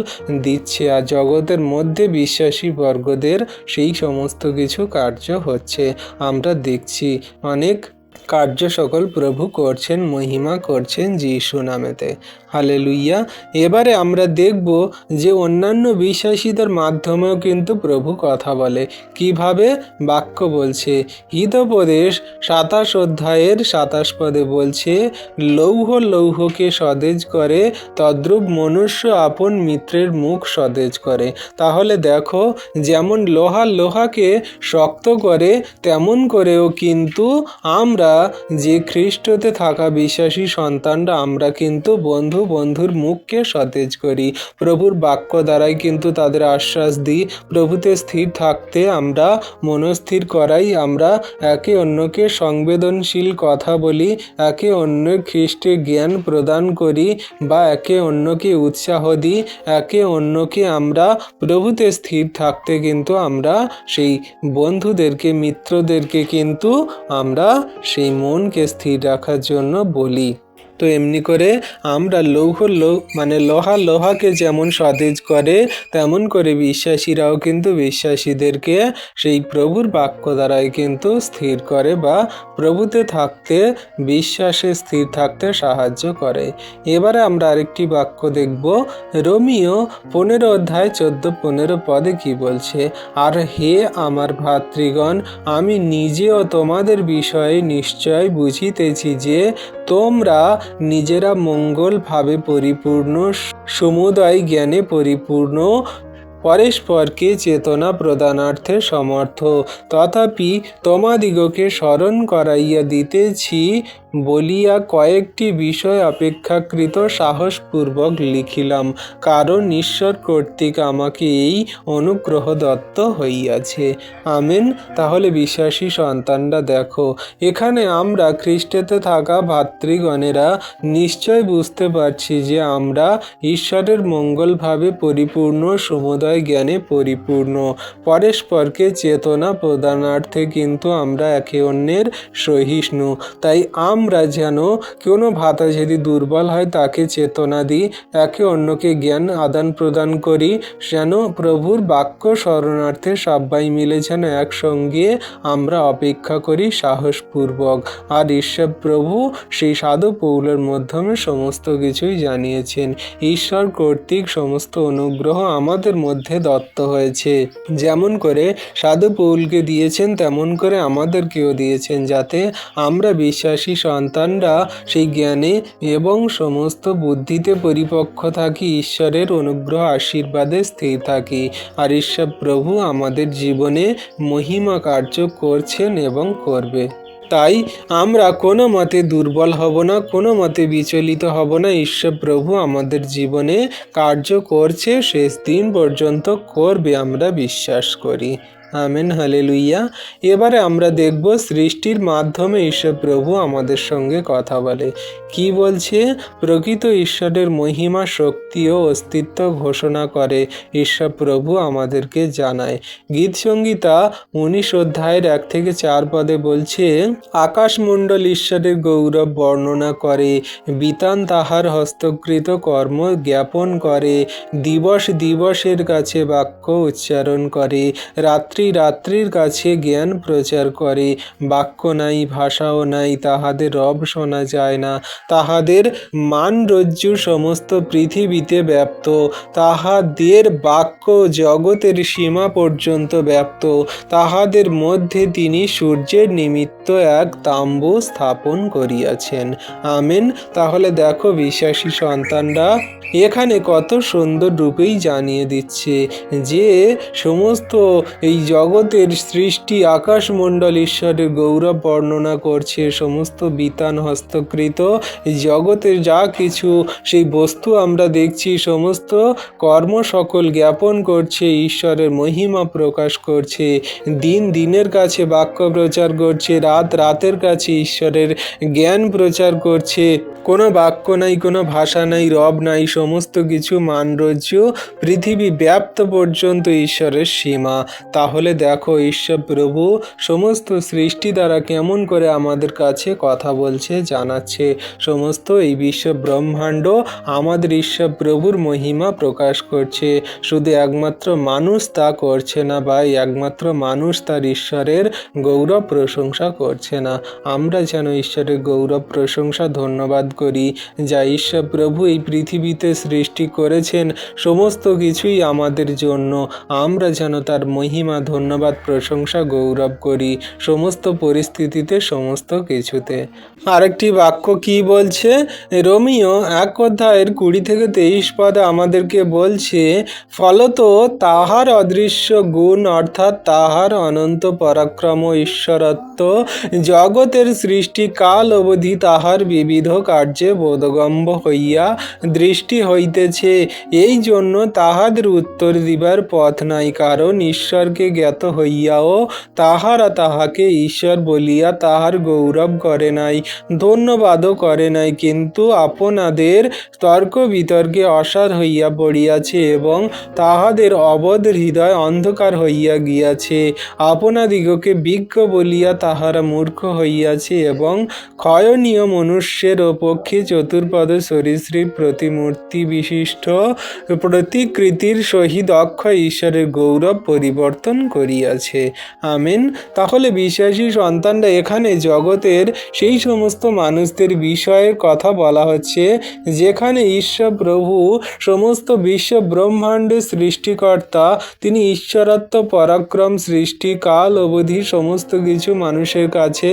দিচ্ছে, আর জগতের মধ্যে বিশ্বাসী বর্গদের সেই সমস্ত কিছু কার্য হচ্ছে। আমরা দেখছি অনেক কার্য সকল প্রভু করছেন, মহিমা করছেন যীশু নামেতে। হালেলুইয়া। এবারে আমরা দেখব যে অন্যান্য বিশ্বাসীদের মাধ্যমেও কিন্তু প্রভু কথা বলে। কিভাবে? বাক্য বলছে, হিতোপদেশ 27 অধ্যায়ের 27 পদে বলছে, লৌহ লৌহকে সতেজ করে তদ্রূপ মনুষ্য আপন মিত্রের মুখ সতেজ করে। তাহলে দেখো, যেমন লোহা লোহাকে শক্ত করে তেমন করেও কিন্তু আমরা যে খ্রিস্টতে থাকা বিশ্বাসী সন্তানরা আমরা কিন্তু বন্ধুর মুখকে সতেজ করি। প্রভুর বাক্য দ্বারাই কিন্তু তাদের আশ্বাস দিই। প্রভুতে স্থির থাকতে আমরা মনস্থির করাই, আমরা একে অন্যকে সংবেদনশীল কথা বলি, একে অন্যের খ্রিস্টের জ্ঞান প্রদান করি বা একে অন্যকে উৎসাহ দিই, একে অন্যকে আমরা প্রভুতে স্থির থাকতে কিন্তু আমরা সেই বন্ধুদেরকে, মিত্রদেরকে কিন্তু আমরা সেই মনকে স্থির রাখার জন্য বলি। তো এমনি করে আমরা লোহা লোহাকে যেমন সতেজ করে তেমন করে বিশ্বাসীরাও কিন্তু বিশ্বাসীদেরকে সেই প্রভুর বাক্য দ্বারাই কিন্তু স্থির করে বা প্রভুতে থাকতে, বিশ্বাসে স্থির থাকতে সাহায্য করে। এবারে আমরা আরেকটি বাক্য দেখব। রোমিও 15 অধ্যায় 14-15 পদে কি বলছে, আর হে আমার ভ্রাতৃগণ, আমি নিজেও তোমাদের বিষয়ে নিশ্চয় বুঝিতেছি যে তোমরা নিজেরা মঙ্গল ভাবে পরিপূর্ণ, সমুদয় জ্ঞানে পরিপূর্ণ, পরস্পরকে চেতনা প্রদানার্থে সমর্থ। তথাপি তোমাদিগকে স্মরণ করাইয়া দিতেছি বলিয়া কয়েকটি বিষয় অপেক্ষাকৃত সাহসপূর্বক লিখিলাম, কারণ ঈশ্বর কর্তৃক আমাকে এই অনুগ্রহ দত্ত হইয়াছে। আমেন। তাহলে বিশ্বাসী সন্তানরা দেখো, এখানে আমরা খ্রিস্টেতে থাকা ভাতৃগণেরা নিশ্চয় বুঝতে পারছি যে আমরা ঈশ্বরের মঙ্গলভাবে পরিপূর্ণ, সমুদয় জ্ঞানে পরিপূর্ণ, পরস্পরকে চেতনা প্রদানার্থে কিন্তু আমরা একে অন্যের সহিষ্ণু। তাই আমরা যেন কোনো ভাতা যদি দুর্বল হয় তাকে চেতনা দিই, একে অন্যকে জ্ঞান আদান প্রদান করি, যেন প্রভুর বাক্য শরণার্থে সবাই মিলে যেন একসঙ্গে আমরা অপেক্ষা করি সাহসপূর্বক। আর ঈশ্বর প্রভু সেই সাধু পৌলের মাধ্যমে সমস্ত কিছুই জানিয়েছেন। ঈশ্বর কর্তৃক সমস্ত অনুগ্রহ আমাদের মধ্যে দত্ত হয়েছে। যেমন করে সাধু পৌলকে দিয়েছেন তেমন করে আমাদেরকেও দিয়েছেন, যাতে আমরা বিশ্বাসী সন্তানরা সেই জ্ঞানে এবং সমস্ত বুদ্ধিতে পরিপক্ক থাকি, ঈশ্বরের অনুগ্রহ আশীর্বাদে স্থির থাকি। আর ঈশ্বর প্রভু আমাদের জীবনে মহিমা কার্য করছেন এবং করবে। তাই আমরা কোনো মতে দুর্বল হব না, কোনো মতে বিচলিত হব না। ঈশ্বর প্রভু আমাদের জীবনে কার্য করছে, শেষ দিন পর্যন্ত করবে, আমরা বিশ্বাস করি। আমেন। হালেলুইয়া। এবারে আমরা দেখব সৃষ্টির মাধ্যমে ঈশ্বর প্রভু আমাদের সঙ্গে কথা বলে। কি বলছে? প্রকৃত ঈশ্বরের মহিমা, শক্তি ও অস্তিত্ব ঘোষণা করে ঈশ্বর প্রভু আমাদেরকে জানায়। গীত সংহিতা 19 অধ্যায়ের 1-4 পদে বলছে, আকাশমণ্ডল ঈশ্বরের গৌরব বর্ণনা করে, বিতান তাহার হস্তকৃত কর্ম জ্ঞাপন করে, দিবস দিবসের কাছে বাক্য উচ্চারণ করে, রাত্রি সেই রাত্রির কাছে জ্ঞান প্রচার করে। বাক্য নাই, ভাষাও নাই, তাহাদের রব শোনা যায় না। তাহাদের মানরজ্জু সমস্ত পৃথিবীতে ব্যাপ্ত, তাহাদের বাক্য জগতের সীমা পর্যন্ত ব্যাপ্ত। তাহাদের মধ্যে তিনি সূর্যের নিমিত্ত এক তাম্বু স্থাপন করিয়াছেন। আমেন। তাহলে দেখো বিশ্বাসী সন্তানরা এখানে কত সুন্দর রূপেই জানিয়ে দিচ্ছে যে সমস্ত এই জগতের সৃষ্টি আকাশমণ্ডল ঈশ্বরের গৌরব বর্ণনা করছে। সমস্ত বিতান হস্তকৃত জগতের যা কিছু সেই বস্তু আমরা দেখছি, সমস্ত কর্ম সকল জ্ঞাপন করছে, ঈশ্বরের মহিমা প্রকাশ করছে। দিন দিনের কাছে বাক্য প্রচার করছে, রাত রাতের কাছে ঈশ্বরের জ্ঞান প্রচার করছে। কোনো বাক্য নাই, কোনো ভাষা নাই, রব নাই, সমস্ত কিছু মানরজ্য পৃথিবী ব্যাপ্ত পর্যন্ত ঈশ্বরের সীমা। তাহলে দেখো ঈশ্বর প্রভু সমস্ত সৃষ্টি দ্বারা কেমন করে আমাদের কাছে কথা বলছে, জানাচ্ছে। সমস্ত এই বিশ্ব ব্রহ্মাণ্ড আমাদের ঈশ্বর প্রভুর মহিমা প্রকাশ করছে। শুধু একমাত্র মানুষ তা করছে না, বা একমাত্র মানুষ তার ঈশ্বরের গৌরব প্রশংসা করছে না। আমরা যেন ঈশ্বরের গৌরব প্রশংসা ধন্যবাদ করি, যা ঈশ্বর প্রভু এই পৃথিবীতে সৃষ্টি করেছেন সমস্ত কিছুই আমাদের জন্য। আমরা যেন তার মহিমা ধন্যবাদ প্রশংসা গৌরব করি সমস্ত পরিস্থিতিতে, সমস্ত কিছুতে। আরেকটি বাক্য কি বলছে? রোমিও 1:20-23 পদে আমাদেরকে বলছে, ফলত তাহার অদৃশ্য গুণ অর্থাৎ তাহার অনন্ত পরাক্রম ঈশ্বরত্ব জগতের সৃষ্টি কাল অবধি তাহার বিবিধ কার্যে বোধগম্য হইয়া দৃষ্টি হইতেছে। এই জন্য তাহাদের উত্তর দিবার পথ নাই, কারণ ঈশ্বরকে জ্ঞাত হইয়াও তাহারা তাহাকে ঈশ্বর বলিয়া তাহার গৌরব করে নাই, ধন্যবাদও করে নাই, কিন্তু আপনাদের তর্ক বিতর্কে অসার হইয়া পড়িয়াছে এবং তাহাদের অবধ হৃদয় অন্ধকার হইয়া গিয়াছে। আপনাদিগকে বিজ্ঞ বলিয়া তাহারা মূর্খ হইয়াছে এবং ক্ষয়নীয় মনুষ্যের পক্ষে চতুর্পদ সরীসৃপ প্রতিমূর্তি বিশিষ্ট প্রতিকৃতির সহিত অক্ষয় ঈশ্বরের গৌরব পরিবর্তন করিয়াছে। আমেন। তাহলে বিশ্বাসী সন্তানরা এখানে জগতের সেই সমস্ত মানুষদের বিষয়ে কথা বলা হচ্ছে যেখানে ঈশ্বর প্রভু সমস্ত বিশ্ব ব্রহ্মাণ্ডের সৃষ্টিকর্তা, তিনি ঈশ্বরত্ব পরাক্রম সৃষ্টি কাল অবধি সমস্ত কিছু মানুষের কাছে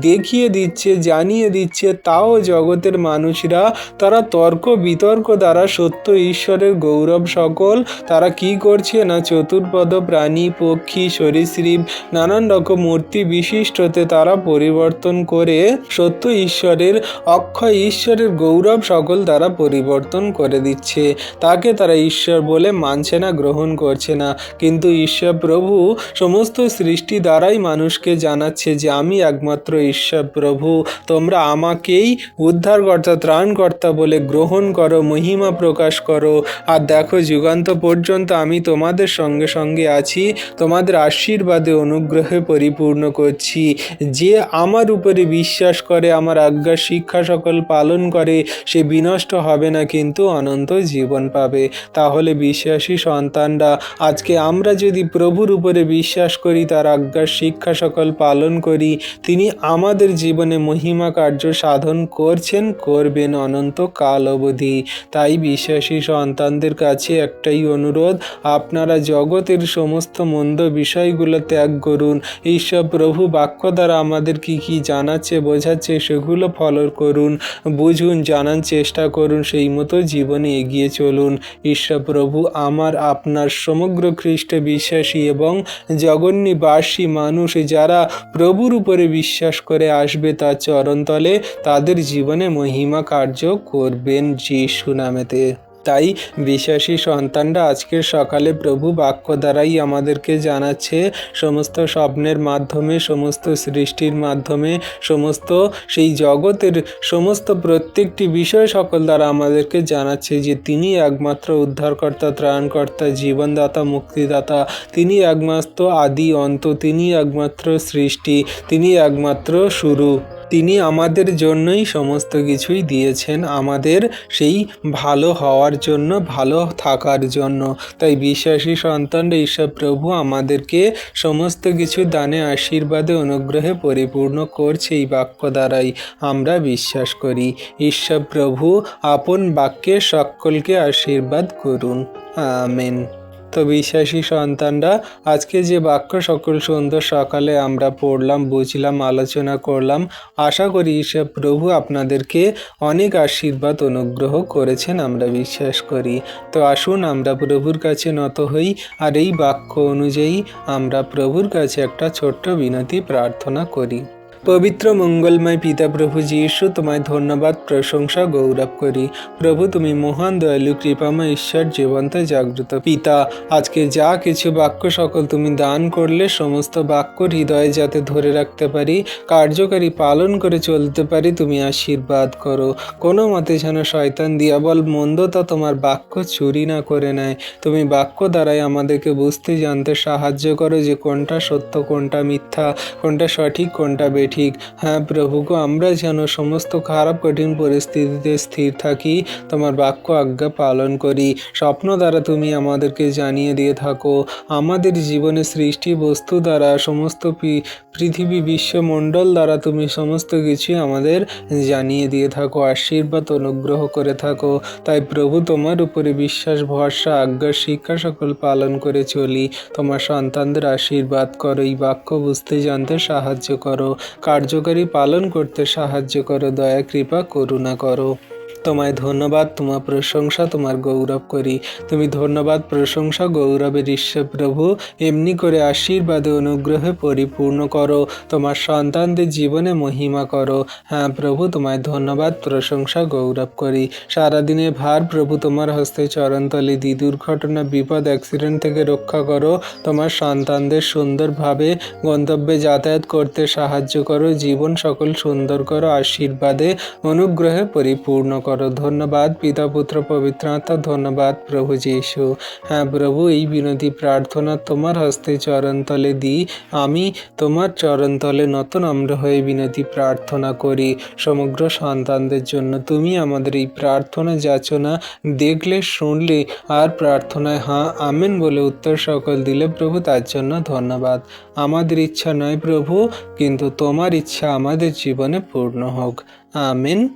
দেখিয়ে দিচ্ছে, জানিয়ে দিচ্ছে। তাও জগতের মানুষরা তারা তর্ক বিতর্ক দ্বারা সত্য ঈশ্বরের গৌরব সকল তারা কি করছে না, চতুর্পদ প্রাণী, পক্ষী, সরীসৃপ নানান রকম মূর্তি বিশিষ্টতে তারা পরিবর্তন করে সত্য ঈশ্বরের, অক্ষয় ঈশ্বরের গৌরব সকল তারা পরিবর্তন করে দিচ্ছে। তাকে তারা ঈশ্বর বলে মানছে না, গ্রহণ করছে না। কিন্তু ঈশ্বর প্রভু সমস্ত সৃষ্টি দ্বারাই মানুষকে জানাচ্ছে যে আমি একমাত্র ঈশ্বর প্রভু, তোমরা আমাকেই উদ্ধারকর্তা ত্রাণকর্তা বলে গ্রহণ করো, মহিমা প্রকাশ করো। আর দেখো যুগান্ত পর্যন্ত আমি তোমাদের সঙ্গে সঙ্গে আছি, তোমাদের আশীর্বাদে অনুগ্রহে পরিপূর্ণ করছি। যে আমার উপরে বিশ্বাস করে, আমার আজ্ঞা শিক্ষা সকল পালন করে, সে বিনষ্ট হবে না কিন্তু অনন্ত জীবন পাবে। তাহলে বিশ্বাসী সন্তানরা আজকে আমরা যদি প্রভুর উপরে বিশ্বাস করি, তার আজ্ঞা শিক্ষা সকল পালন করি, তিনি আমাদের জীবনে মহিমা কার্য সাধন করছেন, করবেন অনন্ত কাল অবধি। তাই বিশ্বাসী সন্তানদের কাছে একটাই অনুরোধ, আপনারা জগতের সমস্ত মন্দ বিষয়গুলো ত্যাগ করুন। ঈশ্বর প্রভু বাক্য দ্বারা আমাদের কি কি জানাচ্ছে, বোঝাচ্ছে, সেগুলো ফলো করুন, বুঝুন, জানার চেষ্টা করুন, সেই মতো জীবনে এগিয়ে চলুন। ঈশ্বর প্রভু আমার আপনার সমগ্র খ্রিস্ট বিশ্বাসী এবং জগন্নিবাসী মানুষ যারা প্রভুর উপরে বিশ্বাস করে আসবে তার চরণতলে, তাদের জীবনে মহিমা কার্য করবেন যিশু নামেতে। তাই বিশ্বাসী সন্তানরা আজকের সকালে প্রভু বাক্য দ্বারাই আমাদেরকে জানাচ্ছে, সমস্ত স্বপ্নের মাধ্যমে, সমস্ত সৃষ্টির মাধ্যমে, সমস্ত সেই জগতের সমস্ত প্রত্যেকটি বিষয় সকল দ্বারা আমাদেরকে জানাচ্ছে যে তিনি একমাত্র উদ্ধারকর্তা, ত্রাণকর্তা, জীবনদাতা, মুক্তিদাতা, তিনি একমাত্র আদি অন্ত, তিনি একমাত্র সৃষ্টি, তিনি একমাত্র শুরু। তিনি আমাদের জন্যই সমস্ত কিছুই দিয়েছেন, আমাদের সেই ভালো হওয়ার জন্য, ভালো থাকার জন্য। তাই বিশ্বাসী সন্তান ঈশ্বর প্রভু আমাদেরকে সমস্ত কিছু দানে, আশীর্বাদে, অনুগ্রহে পরিপূর্ণ করছে এই বাক্য দ্বারাই আমরা বিশ্বাস করি। ঈশ্বর প্রভু আপন বাক্যে সকলকে আশীর্বাদ করুন। আমেন। তো বিশ্বাসী সন্তানরা, আজকে যে বাক্য সকল সুন্দর সকালে আমরা পড়লাম, বুঝলাম, আলোচনা করলাম, আশা করি ঈশ্বর প্রভু আপনাদেরকে অনেক আশীর্বাদ অনুগ্রহ করেছেন, আমরা বিশ্বাস করি। তো আসুন আমরা প্রভুর কাছে নত হই, আর এই বাক্য অনুযায়ী আমরা প্রভুর কাছে একটা ছোট্ট বিনতি প্রার্থনা করি। পবিত্র মঙ্গলময় পিতা প্রভু যীশু, তোমায় ধন্যবাদ, প্রশংসা, গৌরব করি। প্রভু তুমি মহান, দয়ালু, কৃপাময় ঈশ্বর, জীবন্ত জাগ্রত পিতা। আজকে যা কিছু বাক্য সকল তুমি দান করলে, সমস্ত বাক্য হৃদয়ে যাতে ধরে রাখতে পারি, কার্যকারী পালন করে চলতে পারি, তুমি আশীর্বাদ করো। কোনো মতে যেন শয়তান, দিয়াবল, মন্দতা তোমার বাক্য চুরি না করে নেয়। তুমি বাক্য দ্বারাই আমাদেরকে বুঝতে, জানতে সাহায্য করো যে কোনটা সত্য, কোনটা মিথ্যা, কোনটা সঠিক, কোনটা ঠিক। হ্যাঁ প্রভু গো, আমরা যেন সমস্ত খারাপ কঠিন পরিস্থিতিতে স্থির থাকি, তোমার বাক্য আজ্ঞা পালন করি। স্বপ্ন দ্বারা তুমি আমাদেরকে জানিয়ে দিয়ে থাকো, আমাদের জীবনে সৃষ্টি বস্তু দ্বারা, সমস্ত পৃথিবী বিশ্বমণ্ডল দ্বারা তুমি সমস্ত কিছুই আমাদের জানিয়ে দিয়ে থাকো, আশীর্বাদ অনুগ্রহ করে থাকো। তাই প্রভু তোমার উপরে বিশ্বাস, ভরসা, আজ্ঞা, শিক্ষা সকল পালন করে চলি। তোমার সন্তানদের আশীর্বাদ করো, এই বাক্য বুঝতে, জানতে সাহায্য করো, কার্যকারী পালন করতে সাহায্য করো, দয়া, কৃপা, করুণা করো। তোমায় ধন্যবাদ, তোমার প্রশংসা, তোমার গৌরব করি। তুমি ধন্যবাদ, প্রশংসা, গৌরবের ঈশ্বর প্রভু এমনি করে আশীর্বাদে, অনুগ্রহে পরিপূর্ণ করো, তোমার সন্তানদের জীবনে মহিমা করো। হ্যাঁ প্রভু, তোমায় ধন্যবাদ, প্রশংসা, গৌরব করি। সারাদিনের ভার প্রভু তোমার হস্তে চরণতলে দিই। দুর্ঘটনা, বিপদ, অ্যাক্সিডেন্ট থেকে রক্ষা করো। তোমার সন্তানদের সুন্দরভাবে গন্তব্যে যাতায়াত করতে সাহায্য করো, জীবন সকল সুন্দর করো, আশীর্বাদে, অনুগ্রহে পরিপূর্ণ করো। ধন্যবাদ পিতা, পুত্র, পবিত্র আত্মা। ধন্যবাদ প্রভু যীশু। হ্যাঁ প্রভু, এই বিনতি প্রার্থনা তোমার হস্তে চরণতলে দিই। আমি তোমার চরণতলে নত নম্র হয়ে বিনতি প্রার্থনা করি সমগ্র সন্তানদের জন্য। তুমি আমাদের এই প্রার্থনা যাচনা দেখলে, শুনলে, আর প্রার্থনায় হ্যাঁ আমেন বলে উত্তর সকল দিলে প্রভু, তার জন্য ধন্যবাদ। আমাদের ইচ্ছা নয় প্রভু, কিন্তু তোমার ইচ্ছা আমাদের জীবনে পূর্ণ হোক। আমেন।